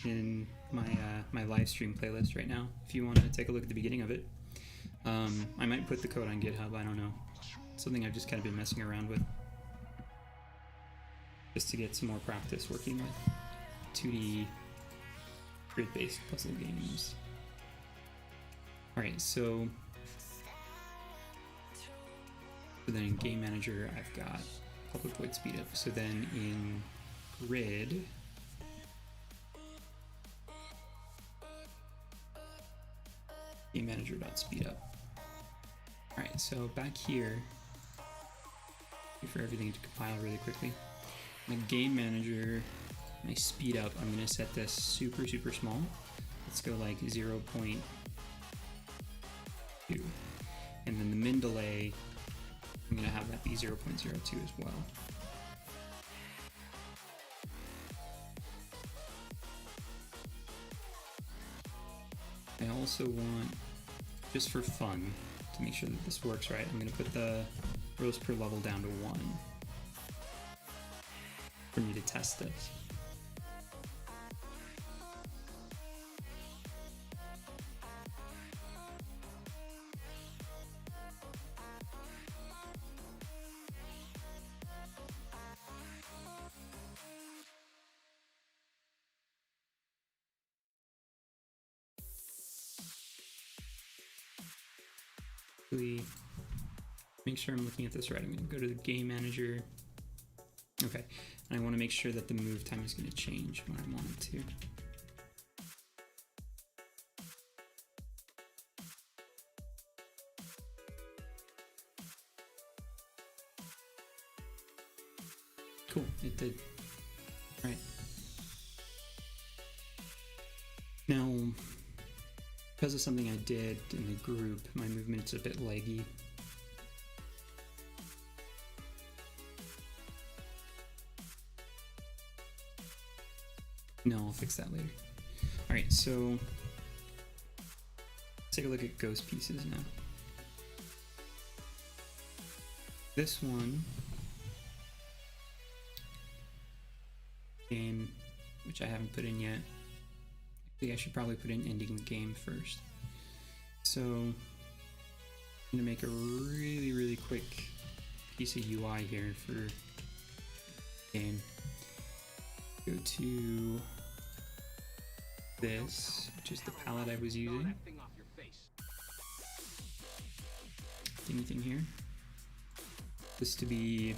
in my my live stream playlist right now. If you want to take a look at the beginning of it, I might put the code on GitHub. I don't know. It's something I've just kind of been messing around with, just to get some more practice working with 2D grid-based puzzle games. All right, so then in Game Manager, I've got public void speed up. So then in grid, Game Manager dot speed up. All right, so back here, wait for everything to compile really quickly. In the Game Manager, my speed up, I'm going to set this super small. Let's go like 0.2. And then the min delay, I'm going to have that be 0.02 as well. I also want, just for fun, to make sure that this works right, I'm going to put the rows per level down to 1 for me to test this. Make sure I'm looking at this right. I'm going to go to the game manager. Okay, and I want to make sure that the move time is going to change when I want it to. Cool, it did. All right. Now, because of something I did in the group, my movement's a bit laggy. No, I'll fix that later. All right, so let's take a look at ghost pieces now. This one, game, which I haven't put in yet. I think I should probably put in ending the game first. So I'm gonna make a really quick piece of UI here for game. Go to this, which is the palette I was using. Anything here? This to be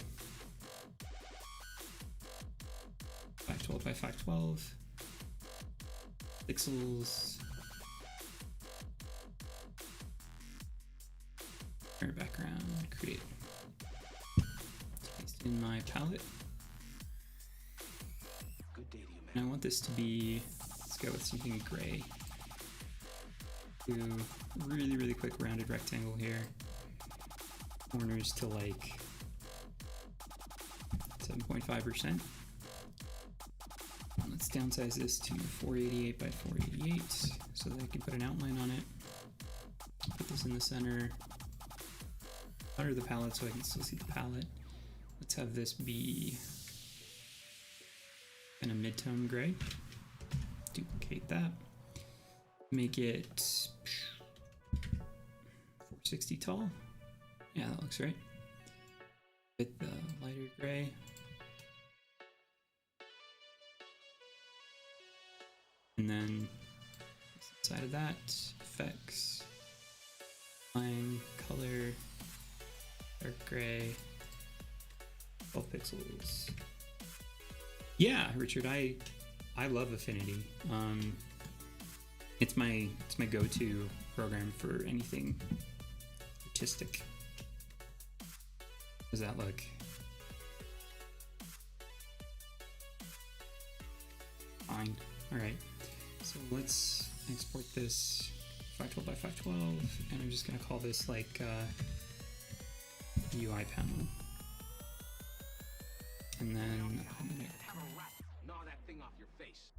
512 by 512 pixels. Mirror background, create. Paste in my palette. And I want this to be, let's go with something gray. Do really quick rounded rectangle here. Corners to like 7.5%. Let's downsize this to 488 by 488 so that I can put an outline on it. Put this in the center. Under the palette so I can still see the palette. Let's have this be kind of mid-tone gray. Duplicate that. Make it 460 tall. Yeah, that looks right. With the lighter gray. And then inside of that, effects, line, color, dark gray, 12 pixels. Yeah, Richard, I love Affinity. It's my go-to program for anything artistic. Does that look? Fine. All right. So let's export this 512 by 512, and I'm just gonna call this like UI panel. And then I'm gonna gnaw that thing off your face.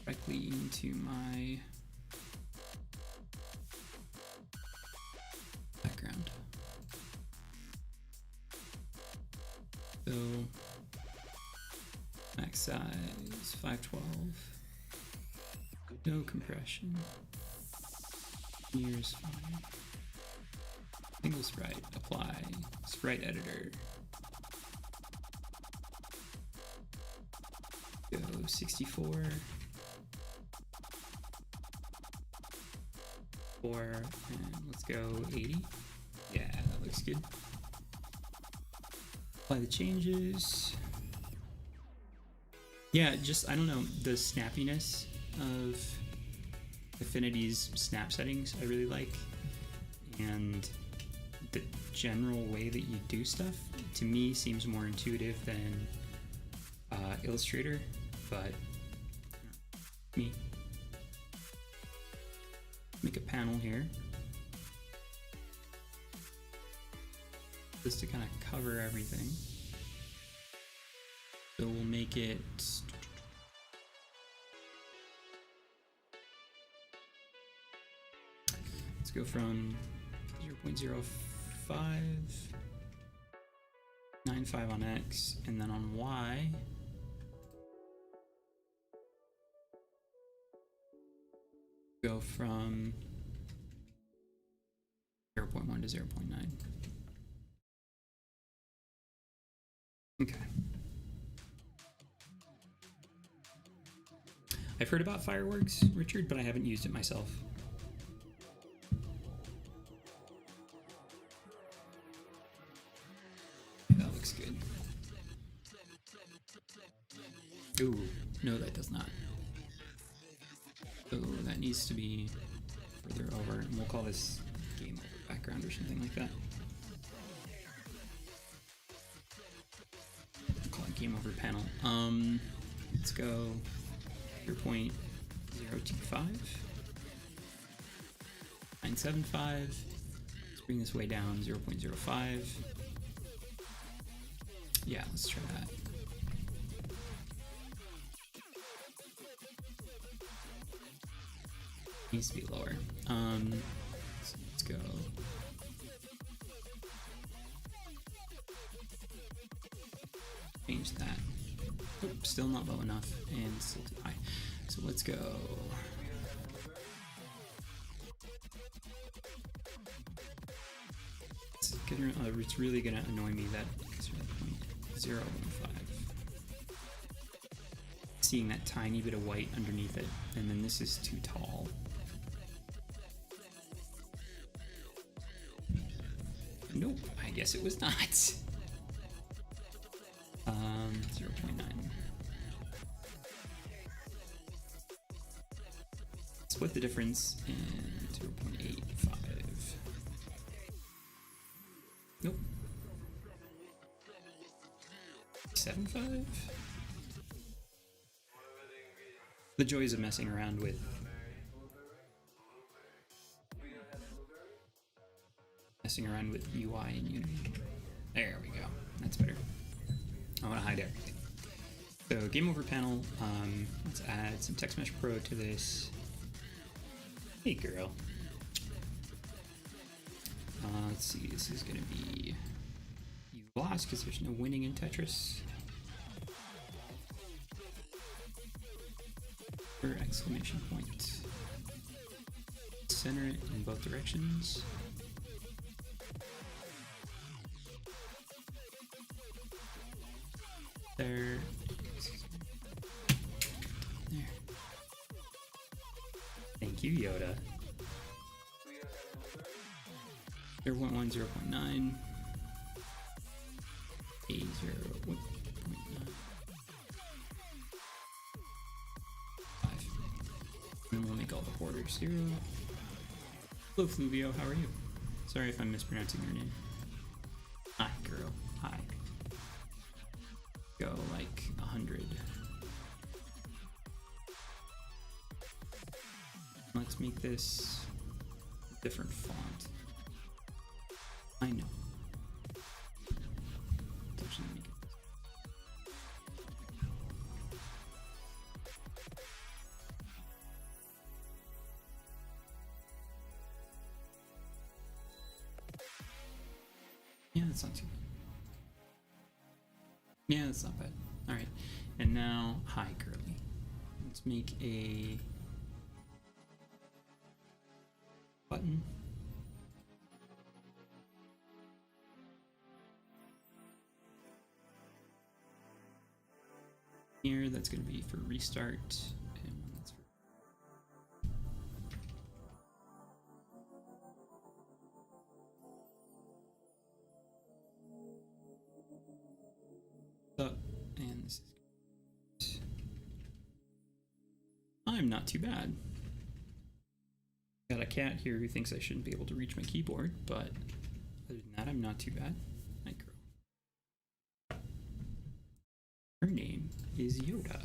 directly into my background. So max size 512. No compression. Here's fine. Single sprite. Apply. Sprite editor. Go 64. 4, and let's go 80. Yeah, that looks good. Apply the changes. Yeah, just, I don't know, the snappiness of Affinity's snap settings I really like, and the general way that you do stuff to me seems more intuitive than Illustrator. but me make a panel here just to kind of cover everything. So we'll make it go from 0.05, 95 on X, and then on Y, go from 0.1 to 0.9. Okay. I've heard about Fireworks, Richard, but I haven't used it myself. Good. Ooh, no, that does not. Oh, that needs to be further over, and we'll call this game over background or something like that. We'll call it game over panel. Let's go 0.025, 975. Let's bring this way down 0.05. Yeah, let's try that. Needs to be lower. So let's go. Change that. Oh, still not low enough, and still too high. So let's go. It's really gonna annoy me that 0.015. Seeing that tiny bit of white underneath it, and then this is too tall. Nope, I guess it was not. 0.9. Split the difference in 0.85. Nope. 7.5? The joys of messing around with UI and Unity. There we go. That's better. I want to hide everything. So game over panel. Let's add some Text Mesh Pro to this. Hey girl. Let's see. This is gonna be you lost because there's no winning in Tetris. Exclamation point. Center it in both directions. There. There. Thank you, Yoda. 0.1, 0.9. A0.9. 5. And we'll make all the borders 0. Hello, Fluvio. How are you? Sorry if I'm mispronouncing your name. Hi, girl. Hi. Go like 100. Let's make this a different font. I know. Let's actually make it. Yeah, that's not too bad. Yeah, that's not bad. All right, and now, hi, Curly. Let's make a button. Here, that's going to be for restart, and one that's for up, and this is I'm not too bad. Got a cat here who thinks I shouldn't be able to reach my keyboard, but other than that, I'm not too bad. Hi, girl. Her name is Yoda.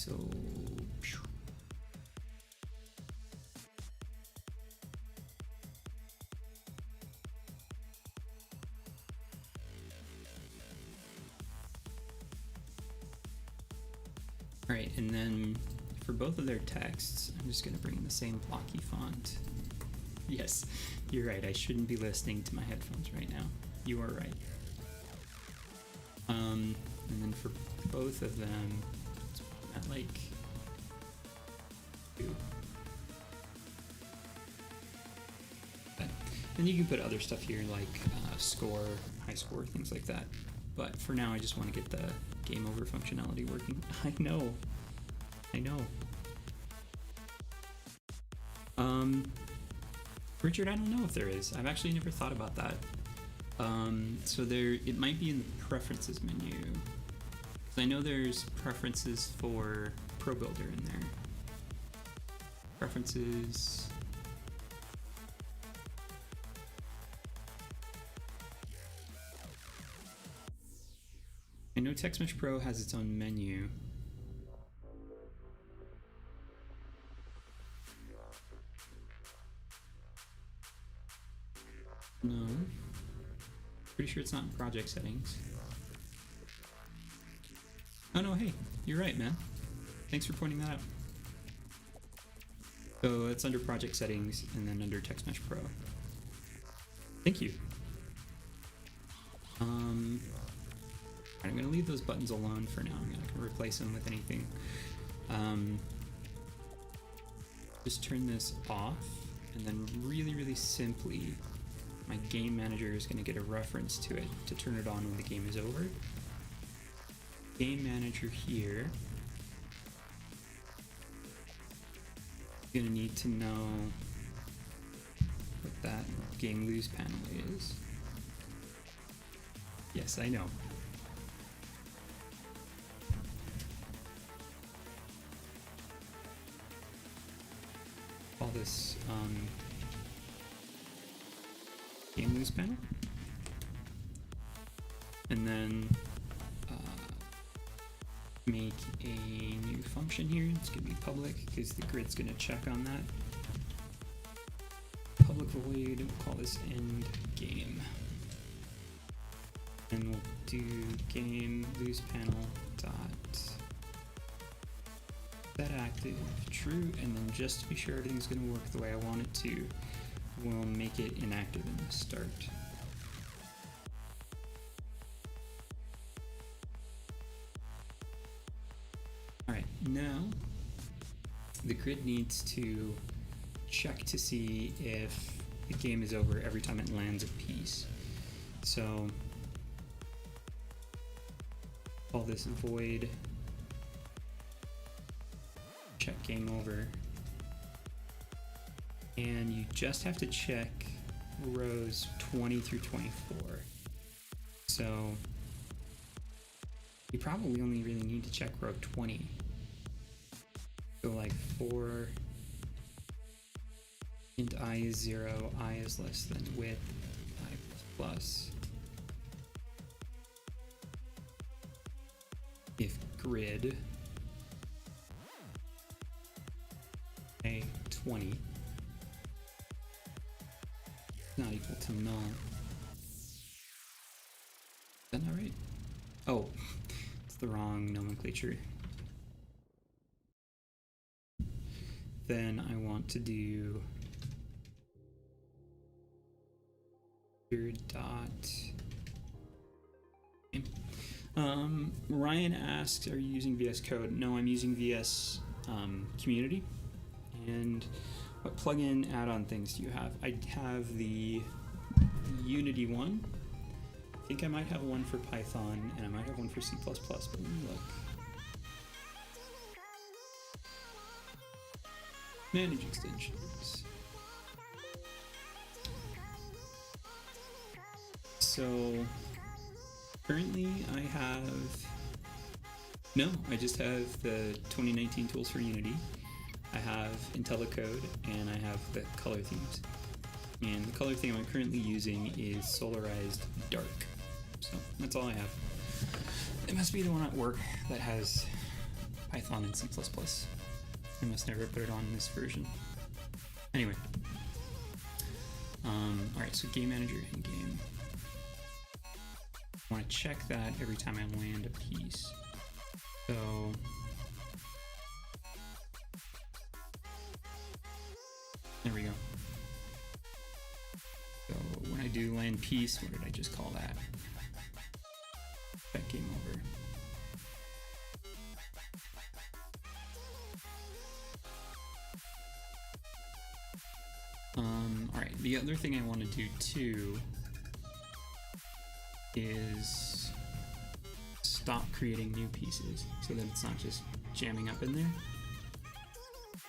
so all right, and then for both of their texts, I'm just going to bring in the same blocky font. Yes, you're right. I shouldn't be listening to my headphones right now. You are right. And then for both of them, let's put that like 2. Okay. Then you can put other stuff here like score, high score, things like that. But for now, I just want to get the game over functionality working. I know. Richard, I don't know if there is. I've actually never thought about that. So it might be in the preferences menu. I know there's preferences for Pro Builder in there. Preferences. I know TextMesh Pro has its own menu. No. Pretty sure it's not in project settings. Oh no, hey, you're right, man. Thanks for pointing that out. So it's under project settings and then under TextMesh Pro. Thank you. I'm gonna leave those buttons alone for now. I'm not gonna replace them with anything. Just turn this off, and then really simply, my game manager is gonna get a reference to it to turn it on when the game is over. Game manager here is gonna need to know what that game lose panel is. Yes, I know. Call this game lose panel, and then make a new function here. It's going to be public because the grid's going to check on that. Public void, we'll call this end game. And we'll do game lose panel dot set active true, and then just to be sure everything's going to work the way I want it to, we'll make it inactive in the start. Alright, now the grid needs to check to see if the game is over every time it lands a piece. So call this void check game over, and you just have to check rows 20 through 24. So you probably only really need to check row 20. So like for int I is 0, I is less than width, I plus. If grid a 20 not equal to null. Is that not right? Oh, it's the wrong nomenclature. Then I want to do here dot. Ryan asks, are you using VS Code? No, I'm using VS Community. And what plugin add-on things do you have? I have the Unity one. I think I might have one for Python, and I might have one for C++, but let me look. Manage extensions. So currently I just have the 2019 tools for Unity. I have IntelliCode, and I have the color themes. And the color theme I'm currently using is Solarized Dark. So that's all I have. It must be the one at work that has Python and C++. I must never put it on in this version. Anyway. Alright, so game manager and game. I want to check that every time I land a piece. So there we go. So when I do land piece, what did I just call that? That game over. Alright, the other thing I want to do too is stop creating new pieces so that it's not just jamming up in there.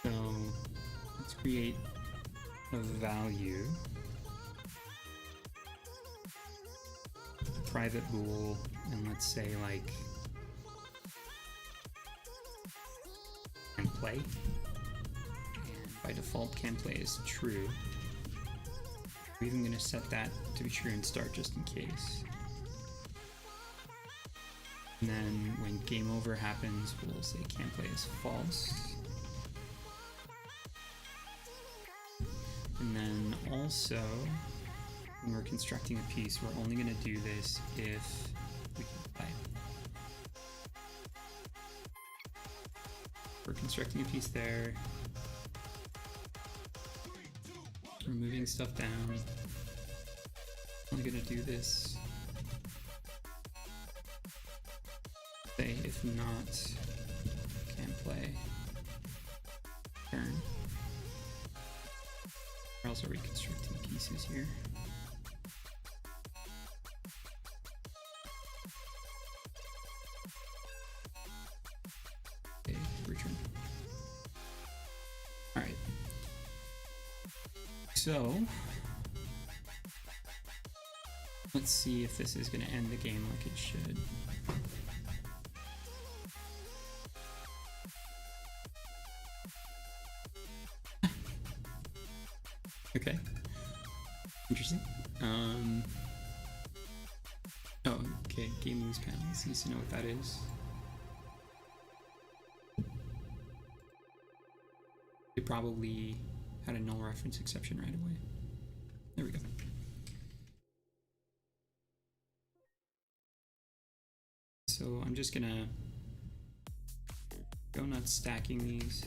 So let's create a value, private bool, and let's say like can play. And by default, can play is true. We're even going to set that to be true and start just in case. And then when game over happens, we'll say can play is false. And then also, when we're constructing a piece, we're only going to do this if we can play. We're constructing a piece there. We're moving stuff down. I'm going to do this. Say if not, can play. Turn. We're also reconstructing pieces here. Okay, return. Alright. So, let's see if this is going to end the game like it should. Okay. Interesting. Oh, okay. Game lose panels. Needs to know what that is. It probably had a null reference exception right away. There we go. So I'm just gonna go nuts stacking these.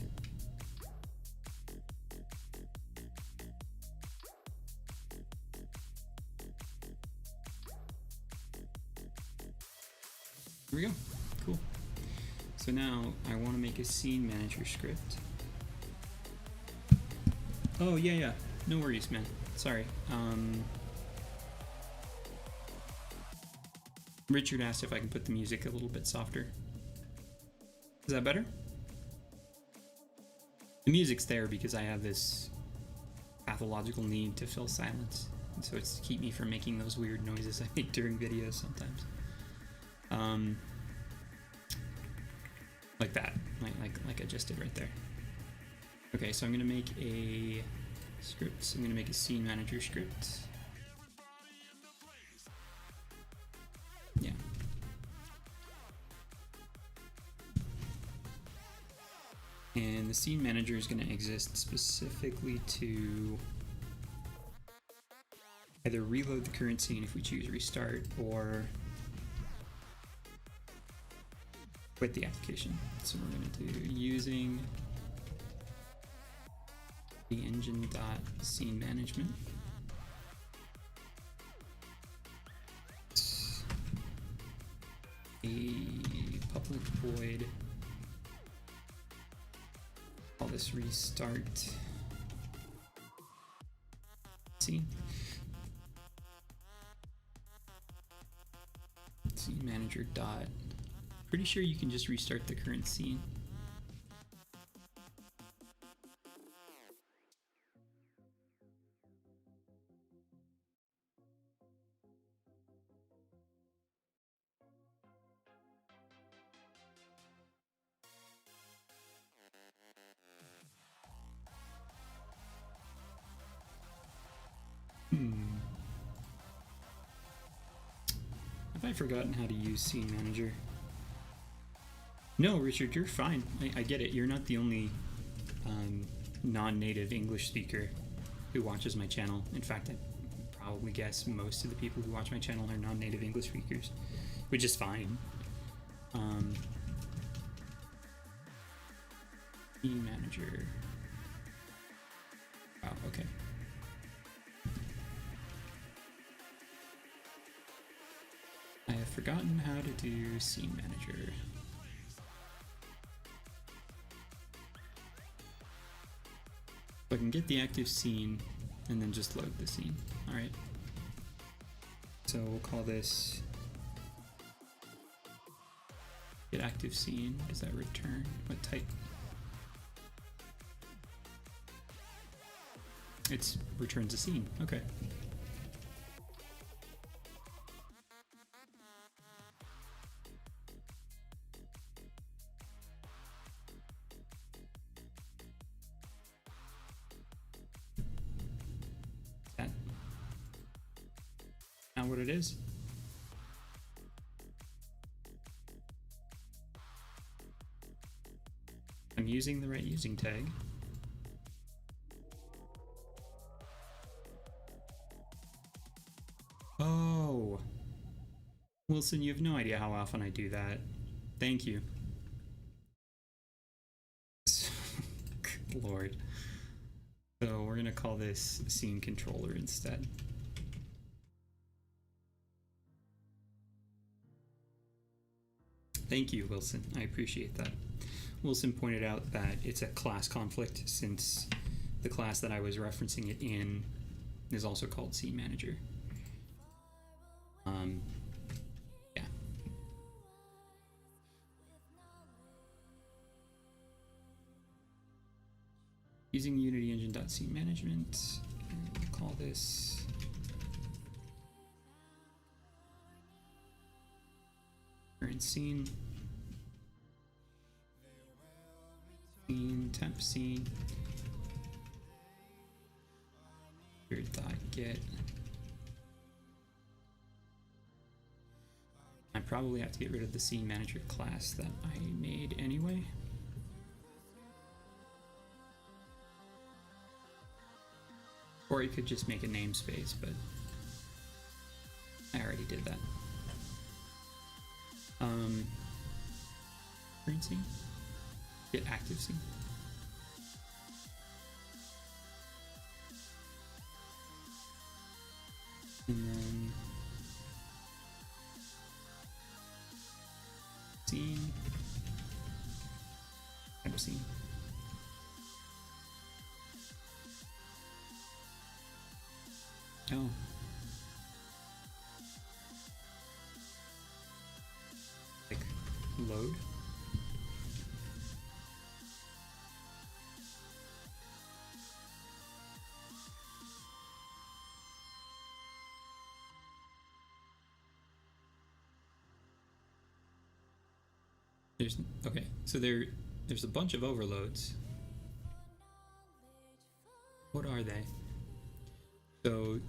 Here we go. Cool. So now I want to make a scene manager script. Oh, yeah. No worries, man. Sorry. Richard asked if I can put the music a little bit softer. Is that better? The music's there because I have this pathological need to fill silence. And so it's to keep me from making those weird noises I make during videos sometimes. Like that, like I just did right there. Okay, so I'm gonna make a script. So I'm gonna make a scene manager script. Yeah. And the scene manager is gonna exist specifically to either reload the current scene if we choose restart, or quit the application. So we're going to do using the engine.scene management. A public void. Call this restart scene. Scene manager dot. Pretty sure you can just restart the current scene. Have I forgotten how to use Scene Manager? No, Richard, you're fine. I get it. You're not the only non-native English speaker who watches my channel. In fact, I probably guess most of the people who watch my channel are non-native English speakers, which is fine. Scene manager. Oh, okay. I have forgotten how to do scene manager. So I can get the active scene and then just load the scene. All right. So we'll call this get active scene. Does that return? What type? It returns a scene. Okay. That not what it is. I'm using the right using tag. Oh, Wilson, you have no idea how often I do that. Thank you. Good Lord. So we're gonna call this scene controller instead. Thank you, Wilson. I appreciate that. Wilson pointed out that it's a class conflict since the class that I was referencing it in is also called Scene Manager. Yeah. Using Unity Engine.scene management, we'll call this current scene. Scene, temp scene. Get. I probably have to get rid of the scene manager class that I made anyway. Or you could just make a namespace, but I already did that. Current scene. Get active scene. And then scene. Temp scene. Oh. Like load. Okay, so there's a bunch of overloads. What are they? So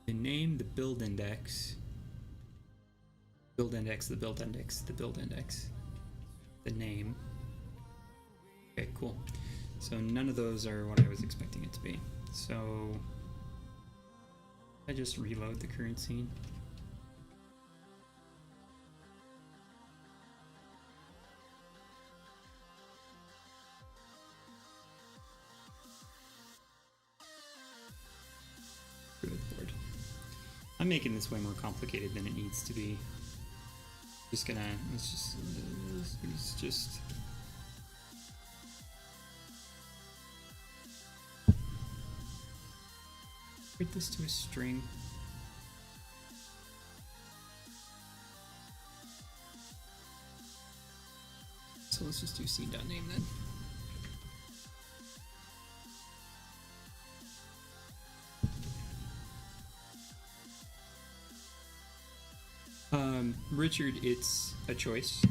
the name, the build index, the build index, the name. Okay, cool. So none of those are what I was expecting it to be. So I just reload the current scene. I'm making this way more complicated than it needs to be. It's just write this to a string. So let's just do scene.name then. Richard, it's a choice.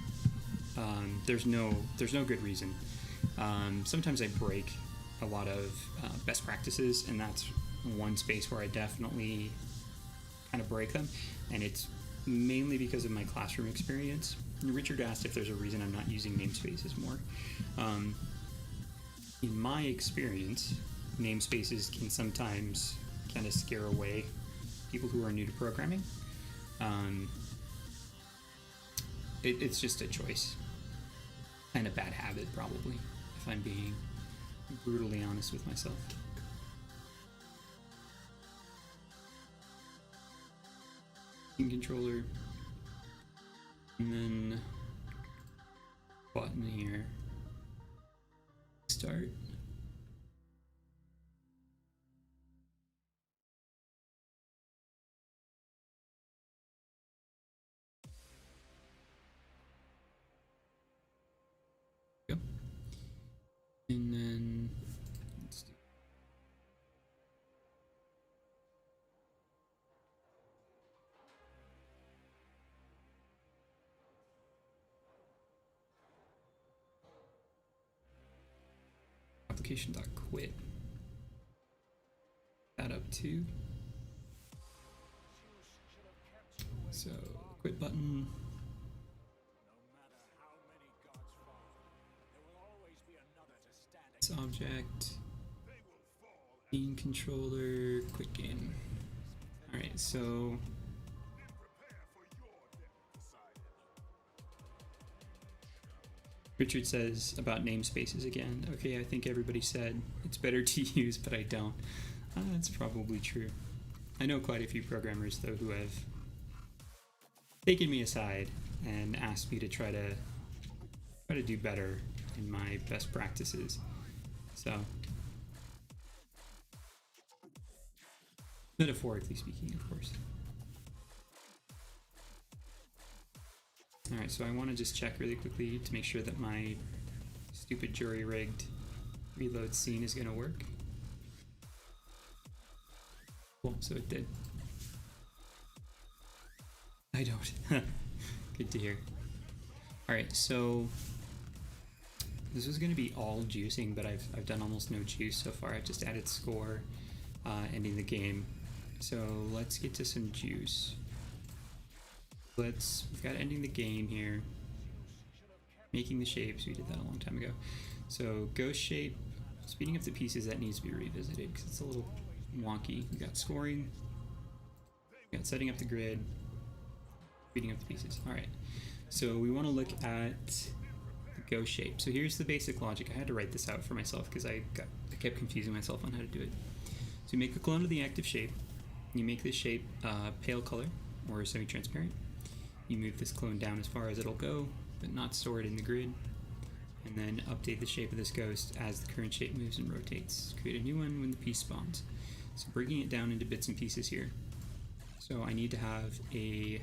There's no good reason. Sometimes I break a lot of best practices, and that's one space where I definitely kind of break them, and it's mainly because of my classroom experience. Richard asked if there's a reason I'm not using namespaces more. In my experience, namespaces can sometimes kind of scare away people who are new to programming. It's just a choice. Kind of bad habit, probably, if I'm being brutally honest with myself. Scene controller, and then button here. Start. Go. And then let's do application.quit. That up too. So quit button. This object. Scene controller. Quit game. All right. So. Richard says about namespaces again. Okay, I think everybody said it's better to use, but I don't. That's probably true. I know quite a few programmers though who have taken me aside and asked me to try to do better in my best practices. So, metaphorically speaking, of course. Alright, so I want to just check really quickly to make sure that my stupid jury-rigged reload scene is going to work. Cool, so it did. I don't. Good to hear. Alright, so this was going to be all juicing, but I've done almost no juice so far. I've just added score, ending the game. So let's get to some juice. We've got ending the game here. Making the shapes, we did that a long time ago. So ghost shape, speeding up the pieces, that needs to be revisited because it's a little wonky. We got scoring, we got setting up the grid, speeding up the pieces. All right, so we want to look at the ghost shape. So here's the basic logic. I had to write this out for myself because I kept confusing myself on how to do it. So you make a clone of the active shape. You make this shape pale color or semi-transparent. You move this clone down as far as it'll go, but not store it in the grid. And then update the shape of this ghost as the current shape moves and rotates. Create a new one when the piece spawns. So breaking it down into bits and pieces here. So I need to have in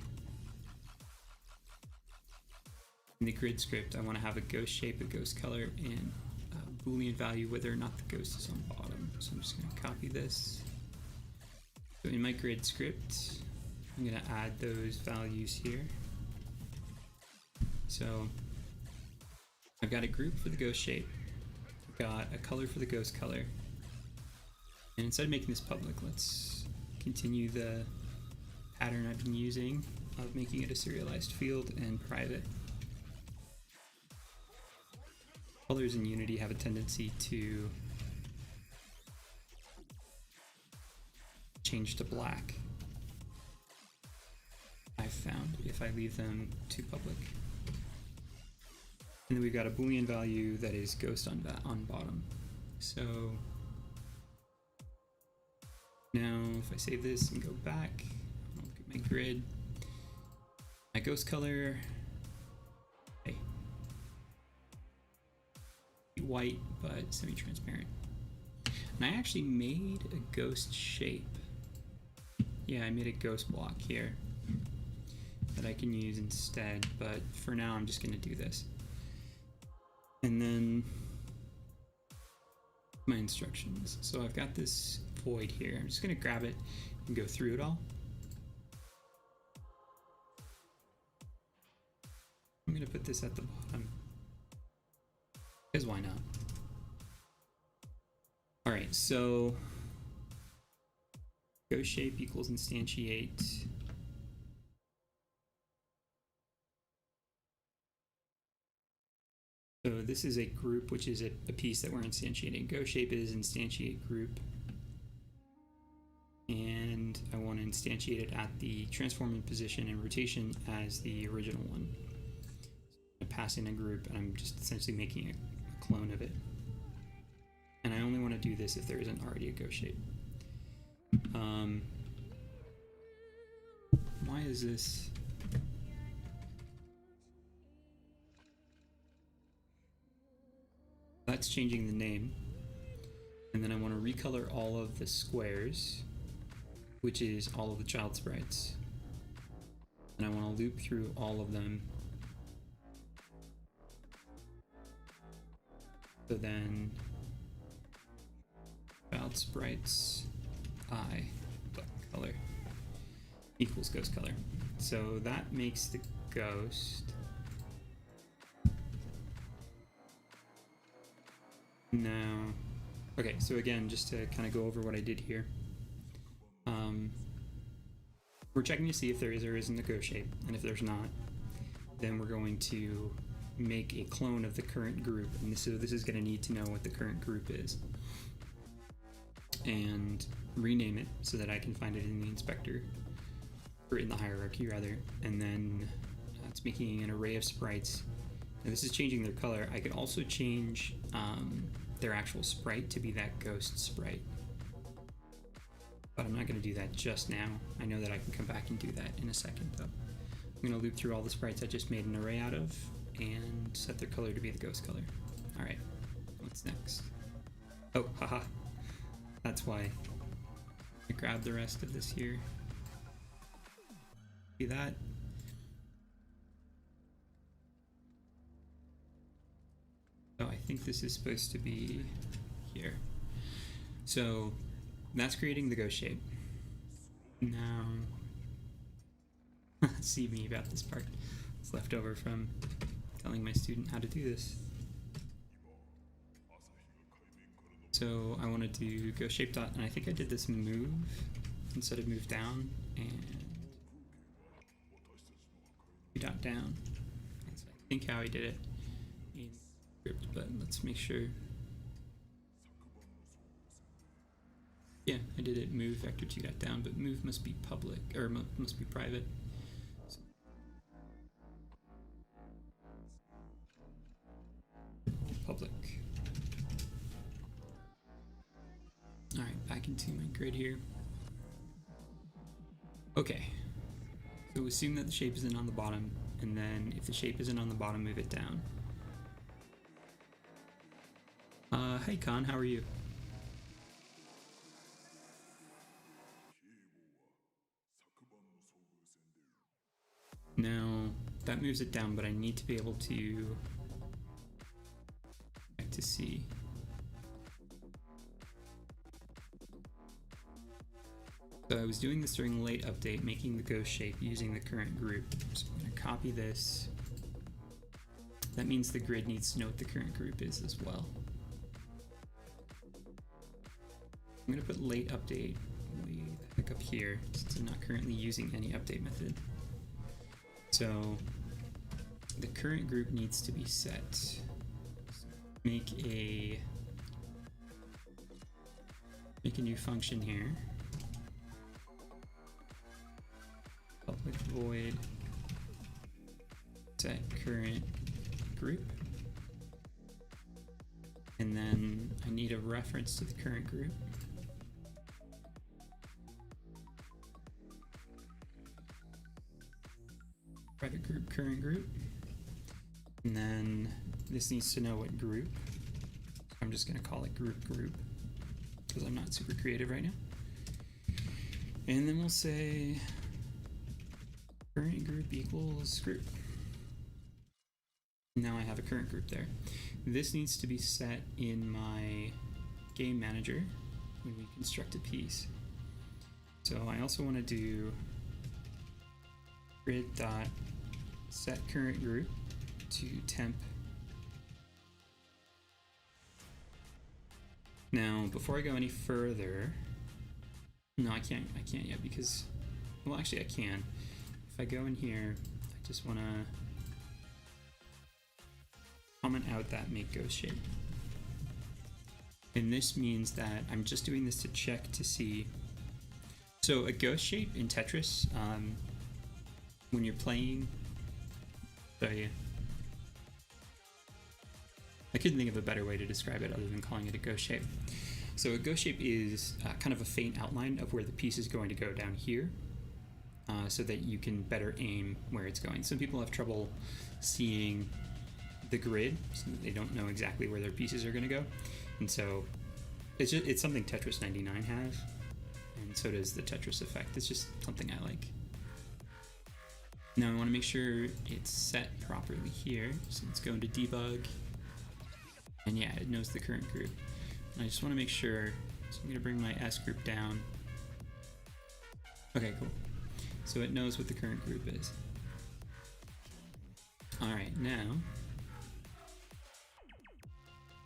the grid script, I want to have a ghost shape, a ghost color, and a Boolean value whether or not the ghost is on bottom. So I'm just going to copy this. So in my grid script, I'm going to add those values here. So I've got a group for the ghost shape. I've got a color for the ghost color. And instead of making this public, let's continue the pattern I've been using of making it a serialized field and private. Colors in Unity have a tendency to change to black, I've found, if I leave them too public. And then we've got a Boolean value that is ghost on bottom. So now if I save this and go back, I'll look at my grid, my ghost color, hey, white but semi-transparent. And I actually made a ghost shape. Yeah, I made a ghost block here that I can use instead, but for now I'm just going to do this. And then my instructions. So I've got this void here. I'm just going to grab it and go through it all. I'm going to put this at the bottom, because why not? All right, so ghost shape equals instantiate So this is a group, which is a piece that we're instantiating. Go shape is instantiate group. And I want to instantiate it at the transforming position and rotation as the original one. I pass in a group, and I'm just essentially making a clone of it. And I only want to do this if there isn't already a go shape. Why is this? That's changing the name. And then I want to recolor all of the squares, which is all of the child sprites. And I want to loop through all of them. So then child sprites I color equals ghost color. So that makes the ghost. Now, okay, so again, just to kind of go over what I did here. We're checking to see if there is or isn't a go shape, and if there's not, then we're going to make a clone of the current group, and this is going to need to know what the current group is, and rename it so that I can find it in the inspector, or in the hierarchy rather, and then it's making an array of sprites. Now this is changing their color. I could also change their actual sprite to be that ghost sprite, but I'm not going to do that just now. I know that I can come back and do that in a second though. I'm going to loop through all the sprites I just made an array out of and set their color to be the ghost color. Alright, what's next? Oh, haha. That's why I grabbed the rest of this here. See that? Oh, I think this is supposed to be here. So that's creating the ghost shape. Now, see me about this part. It's left over from telling my student how to do this. So I want to do go shape dot, and I think I did this move instead of move down, and dot down. That's I think how I did it in script, but let's make sure. Yeah, I did it move vector 2 dot down, but move must be public, or must be private. So public. Alright, back into my grid here. Okay, so assume that the shape isn't on the bottom, and then if the shape isn't on the bottom, move it down. Hey Khan, how are you? Now, that moves it down, but I need to be able to check to see. So I was doing this during late update, making the ghost shape using the current group. So I'm going to copy this. That means the grid needs to know what the current group is as well. I'm going to put late update way the heck up here, since I'm not currently using any update method. So the current group needs to be set. So make a new function here. Public void set current group, and then I need a reference to the current group. Private group, current group, and then this needs to know what group. So I'm just going to call it group because I'm not super creative right now. And then we'll say current group equals group. Now I have a current group there. This needs to be set in my game manager when we construct a piece. So I also want to do grid dot set current group to temp. Now before I go any further, no, I can't yet because, well actually I can. If I go in here, I just want to comment out that make ghost shape. And this means that I'm just doing this to check to see. So a ghost shape in Tetris, when you're playing, sorry, I couldn't think of a better way to describe it other than calling it a ghost shape. So a ghost shape is kind of a faint outline of where the piece is going to go down here, so that you can better aim where it's going. Some people have trouble seeing the grid, so they don't know exactly where their pieces are going to go, and so it's something Tetris 99 has, and so does the Tetris effect. It's just something I like. Now I want to make sure it's set properly here, so let's go into debug, and yeah, it knows the current group. And I just want to make sure, so I'm going to bring my S group down. Okay, cool. So it knows what the current group is. Alright, now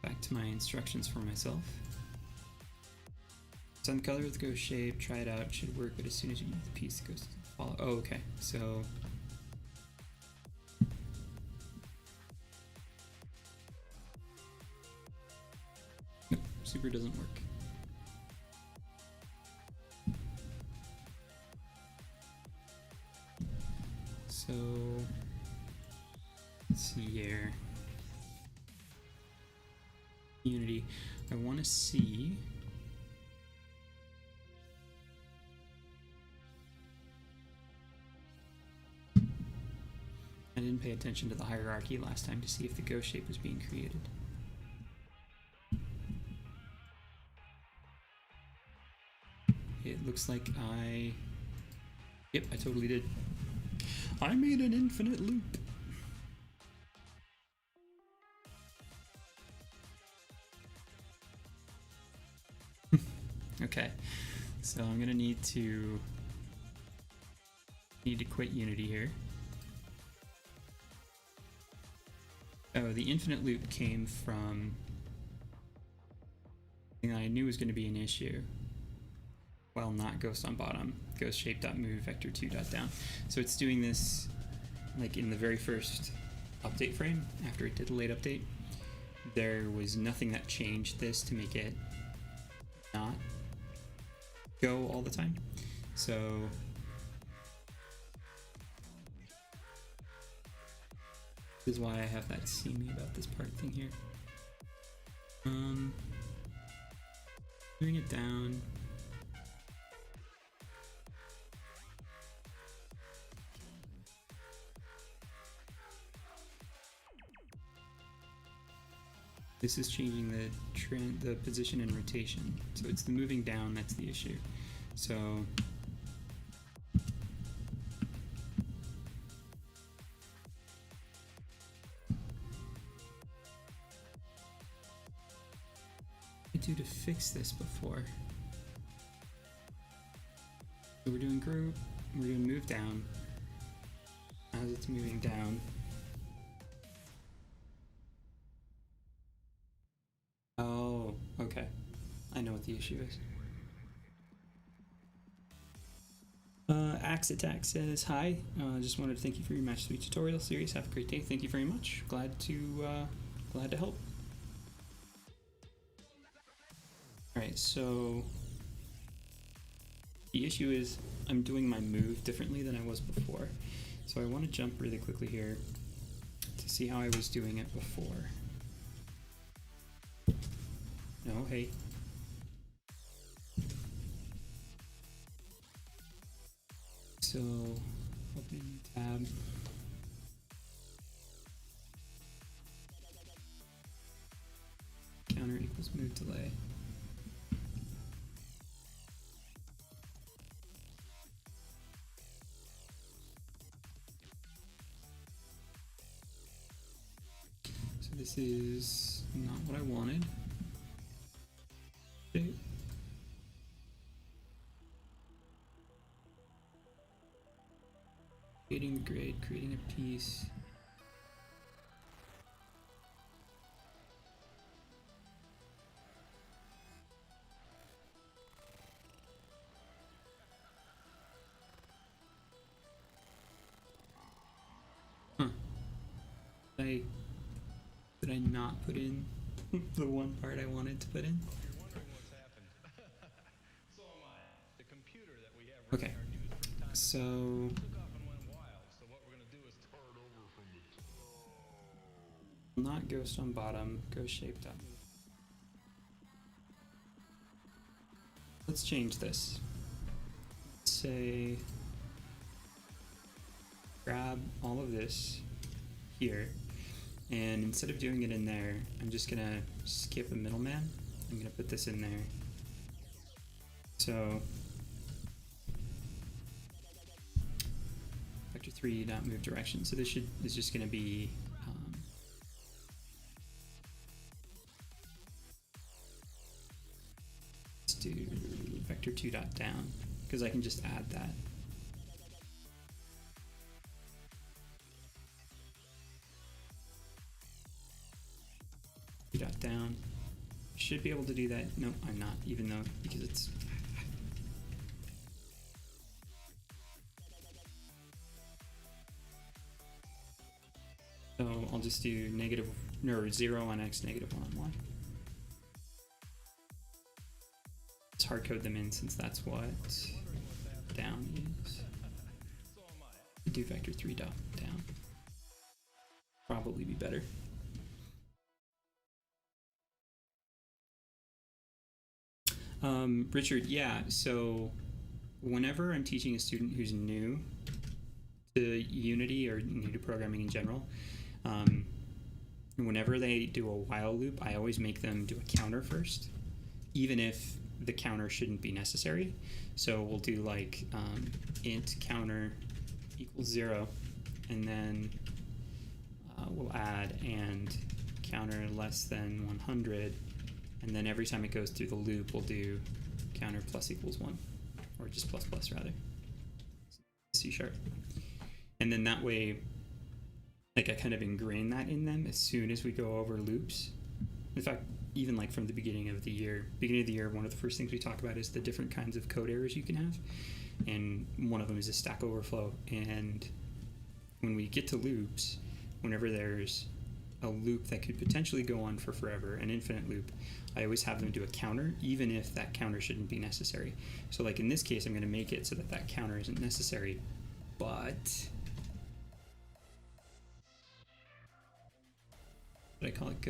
back to my instructions for myself. Sun color with ghost shape, try it out, it should work, but as soon as you use the piece, it goes to follow. Oh, okay, so nope, super doesn't work. So let's see here. Unity. I want to see I didn't pay attention to the hierarchy last time to see if the ghost shape was being created. It looks like yep, I totally did. I made an infinite loop. Okay, so I'm gonna need to quit Unity here. Oh, the infinite loop came from something I knew was going to be an issue. Well, not ghost on bottom, ghost shape.move vector2.down. So it's doing this like in the very first update frame after it did the late update. There was nothing that changed this to make it not go all the time. So this is why I have that see me about this part thing here. Moving it down. This is changing the position and rotation. So it's the moving down that's the issue. So do to fix this before. So we're doing group, we're doing move down. As it's moving down. Oh, okay. I know what the issue is. Axe Attack says, hi, just wanted to thank you for your Match 3 tutorial series. Have a great day. Thank you very much. Glad to help. Alright, so the issue is I'm doing my move differently than I was before. So I want to jump really quickly here to see how I was doing it before. No, hey. So, open a new tab. Counter equals move delay. So this is not what I wanted. Okay. Creating the grid, creating a piece. Huh. Did I not put in the one part I wanted to put in? You're wondering what's happened. So am I. The computer that we have Okay, running our news from time to so time took off and went wild. So what we're gonna do is start over from the top. not ghost on bottom, ghost shaped up. Let's change this. Say grab all of this here, and instead of doing it in there, I'm just gonna skip a middleman. I'm gonna put this in there. So vector 3 not move direction. So this is just gonna be let's do vector 2 dot down, because I can just add that. Dot down. Should be able to do that. No, I'm not, even though, because it's so I'll just do negative, no, 0 on x, negative 1 on y. Let's hard code them in, since that's what down is. Do vector 3 dot down. Probably be better. Richard, yeah, so whenever I'm teaching a student who's new to Unity or new to programming in general, whenever they do a while loop, I always make them do a counter first, even if the counter shouldn't be necessary. So we'll do like int counter equals 0, and then we'll add and counter less than 100, and then every time it goes through the loop, we'll do counter plus equals 1, or just plus plus rather, C#. And then that way, like, I kind of ingrain that in them as soon as we go over loops. In fact, even like from the beginning of the year, one of the first things we talk about is the different kinds of code errors you can have, and one of them is a Stack Overflow. And when we get to loops, whenever there's a loop that could potentially go on for forever, an infinite loop, I always have them do a counter, even if that counter shouldn't be necessary. So like in this case, I'm going to make it so that that counter isn't necessary, but what did I call it?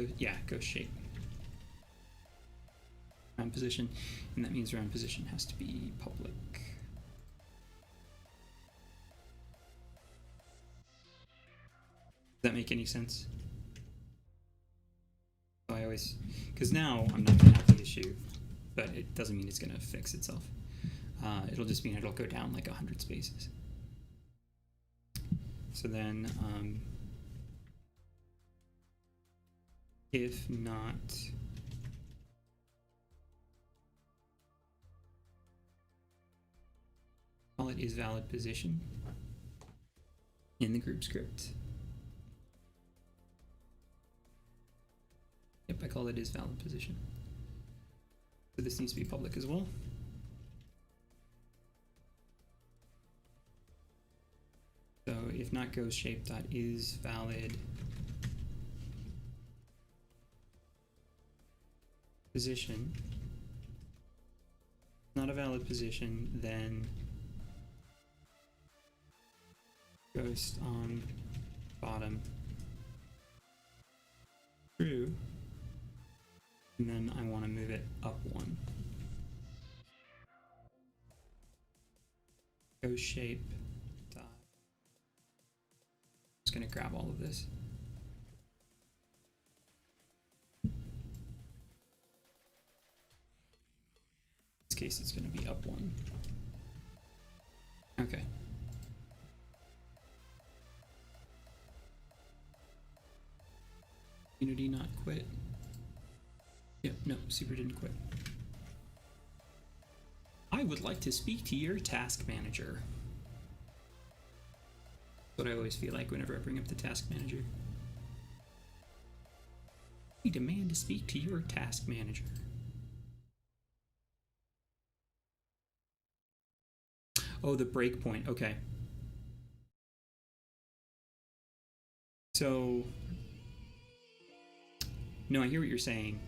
Ghost shape. Round position, and that means round position has to be public. Does that make any sense? I always, because now I'm not going to have the issue, but it doesn't mean it's going to fix itself. It'll just mean it'll go down like 100 spaces. So then, if not, call it is valid position in the group script. Yep, I call it is valid position. So this needs to be public as well. So if not ghost shape dot is valid position, not a valid position, then ghost on bottom true, and then I want to move it up 1. Ghost shape dot. Just gonna grab all of this. In this case, it's gonna be up 1. Okay. Unity not quit. Yep, no, super didn't quit. I would like to speak to your task manager. That's what I always feel like whenever I bring up the task manager. I demand to speak to your task manager. Oh, the breakpoint, okay. No, I hear what you're saying,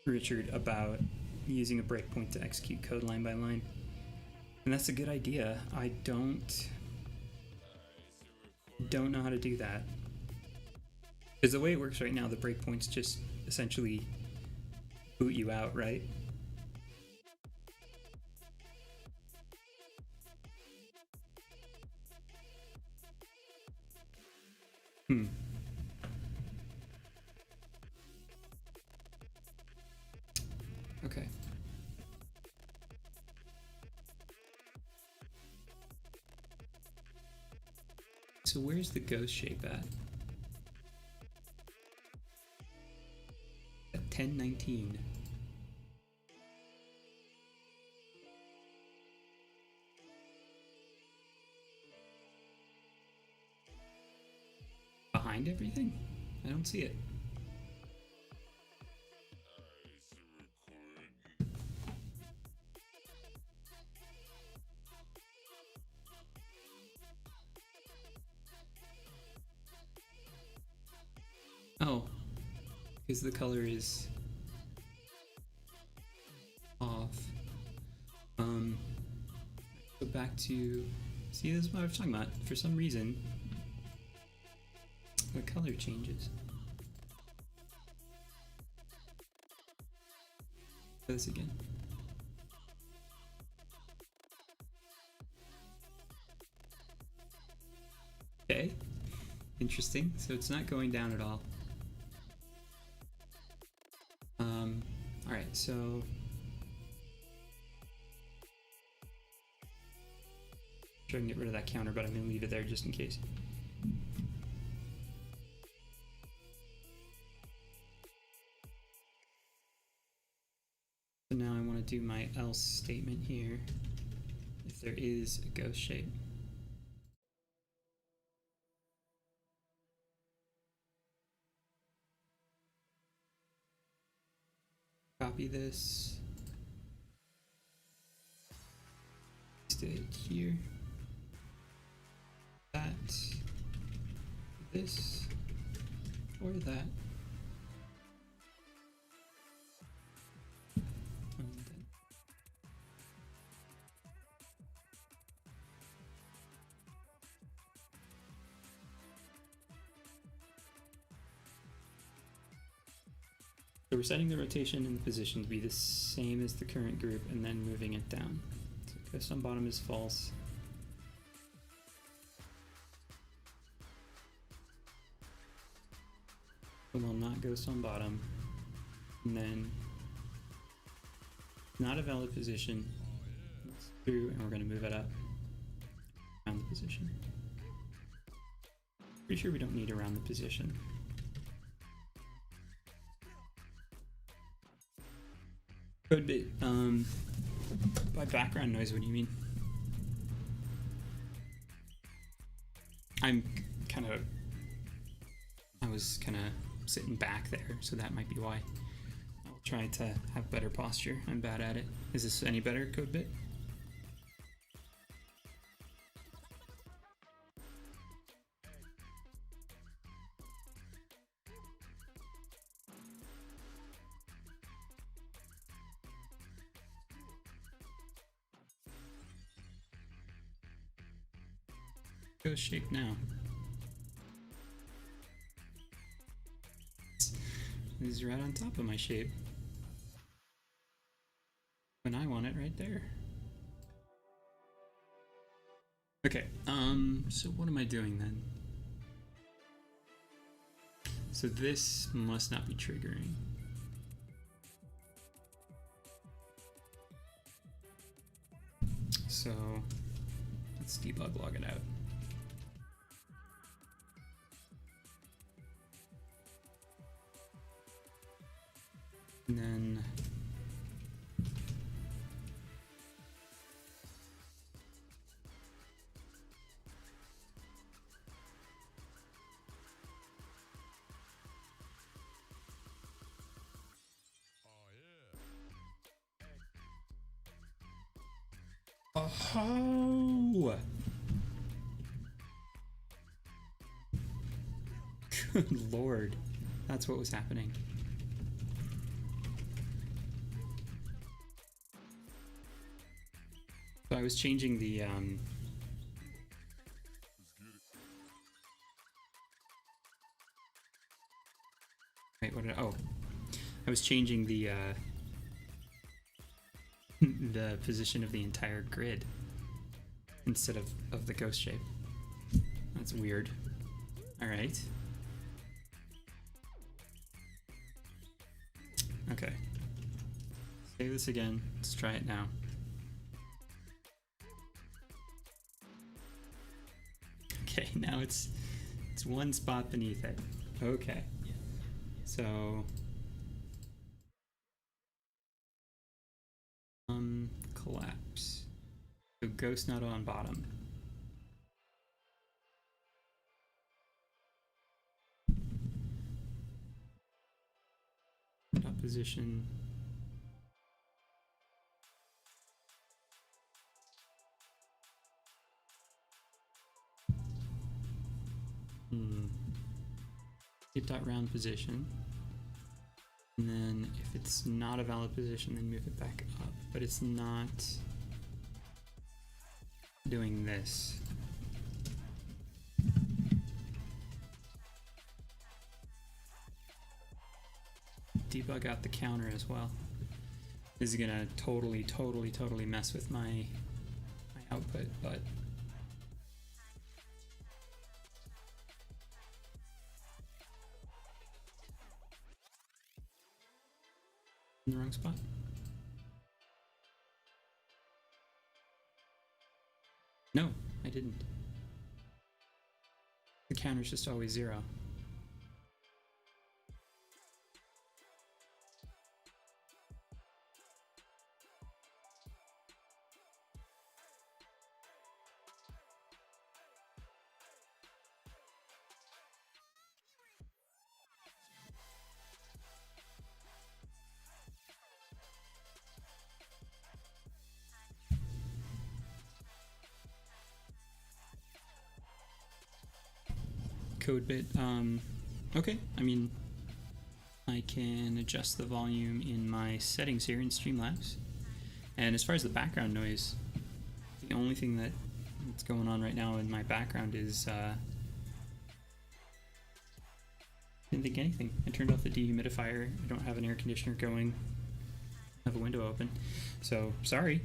Richard, about using a breakpoint to execute code line by line. And that's a good idea. I don't know how to do that. Because the way it works right now, the breakpoints just essentially boot you out, right? Okay. So where's the ghost shape at? At 1019. Behind everything? I don't see it. Oh, because the color is off. Go back to, see, this is what I was talking about. For some reason, the color changes. Try this again. Okay, interesting. So it's not going down at all. All right, so try and get rid of that counter, but I'm gonna leave it there just in case. So now I want to do my else statement here. If there is a ghost shape. Copy this. Paste it here. That. This. Or that. So we're setting the rotation and the position to be the same as the current group and then moving it down. So ghost on bottom is false. It will not ghost on bottom. And then not a valid position. It's through, and we're going to move it up around the position. Pretty sure we don't need around the position. Code bit, by background noise, what do you mean? I was kind of sitting back there, so that might be why. I'll try to have better posture. I'm bad at it. Is this any better, code bit? Ghost shape now. This is right on top of my shape. When I want it right there. Okay, so what am I doing then? So this must not be triggering. So let's debug log it out. And then oh, good lord. That's what was happening. So I was changing the wait, what did I was changing the the position of the entire grid instead of the ghost shape. That's weird. All right. Okay. Save this again. Let's try it now. Okay, now it's one spot beneath it. Okay. So collapse. So ghost not on bottom. Top position. Hit dot round position. And then if it's not a valid position, then move it back up. But it's not doing this. Debug out the counter as well. This is gonna totally mess with my output, but in the wrong spot. No, I didn't. The counter's just always 0. Code bit. Okay, I mean, I can adjust the volume in my settings here in Streamlabs. And as far as the background noise, the only thing that's going on right now in my background is didn't think anything. I turned off the dehumidifier. I don't have an air conditioner going. I have a window open. So sorry.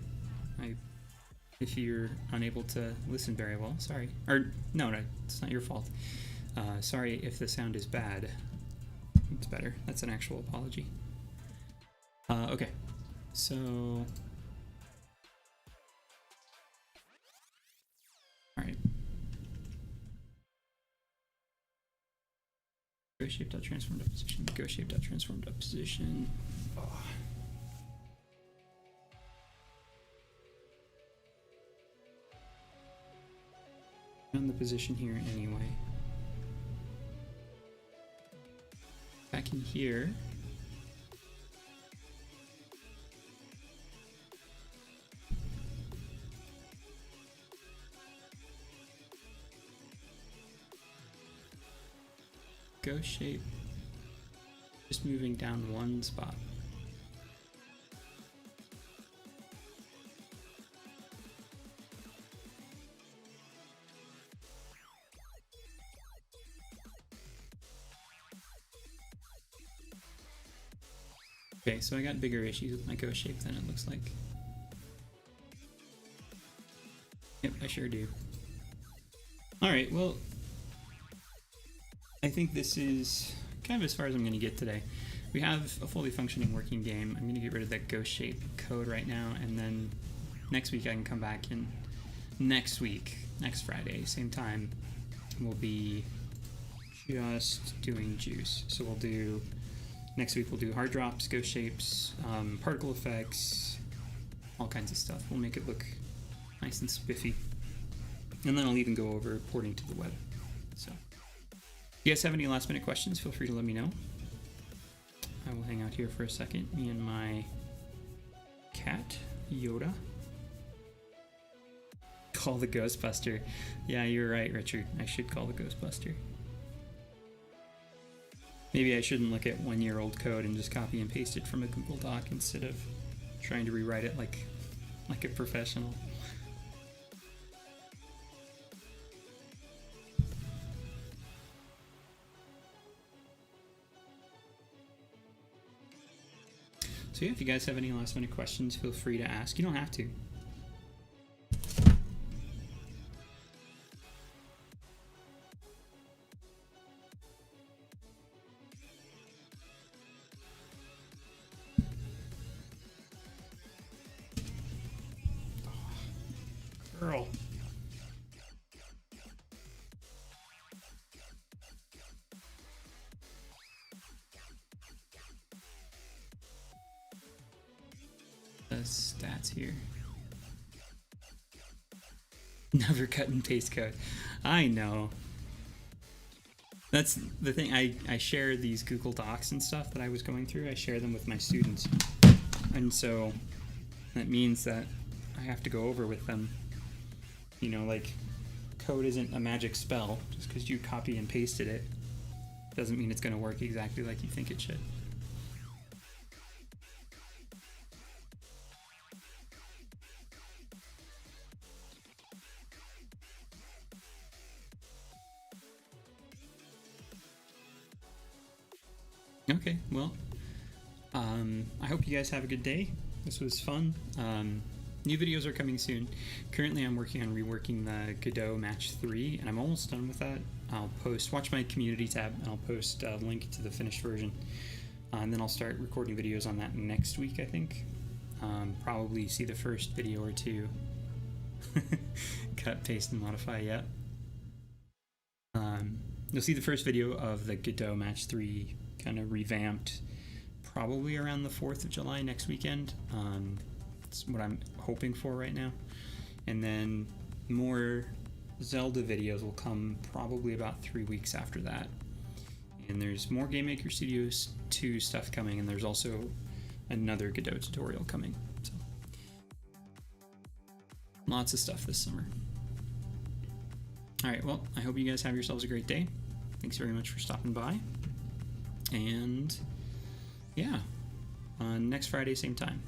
If you're unable to listen very well, sorry. Or no, it's not your fault. Sorry if the sound is bad. It's better. That's an actual apology. Okay, so all right. Go shape dot transformed up position. Go shape dot transformed up position. Oh. On the position here anyway. Back in here. Go shape. Just moving down one spot. Okay, so I got bigger issues with my ghost shape than it looks like. Yep, I sure do. Alright, well, I think this is kind of as far as I'm going to get today. We have a fully functioning working game. I'm going to get rid of that ghost shape code right now, and then next week I can come back, and next Friday, same time, we'll be just doing juice. So next week we'll do hard drops, ghost shapes, particle effects, all kinds of stuff. We'll make it look nice and spiffy. And then I'll even go over porting to the web. So if you guys have any last minute questions, feel free to let me know. I will hang out here for a second. Me and my cat, Yoda. Call the Ghostbuster. Yeah, you're right, Richard. I should call the Ghostbuster. Maybe I shouldn't look at 1-year-old code and just copy and paste it from a Google Doc instead of trying to rewrite it like a professional. So yeah, if you guys have any last minute questions, feel free to ask. You don't have to. Girl. The stats here. Never cut and paste code. I know. That's the thing. I share these Google Docs and stuff that I was going through. I share them with my students. And so that means that I have to go over with them. You know, like, code isn't a magic spell. Just because you copy and pasted it doesn't mean it's going to work exactly like you think it should. Okay, well, I hope you guys have a good day. This was fun. New videos are coming soon. Currently, I'm working on reworking the Godot Match 3, and I'm almost done with that. I'll watch my community tab, and I'll post a link to the finished version. And then I'll start recording videos on that next week, I think. Probably see the first video or two. Cut, paste, and modify, yeah. You'll see the first video of the Godot Match 3 kind of revamped probably around the 4th of July next weekend. That's what I'm hoping for right now. And then more Zelda videos will come probably about 3 weeks after that. And there's more Game Maker Studios 2 stuff coming, and there's also another Godot tutorial coming. So lots of stuff this summer. Alright, well, I hope you guys have yourselves a great day. Thanks very much for stopping by. And yeah, next Friday, same time.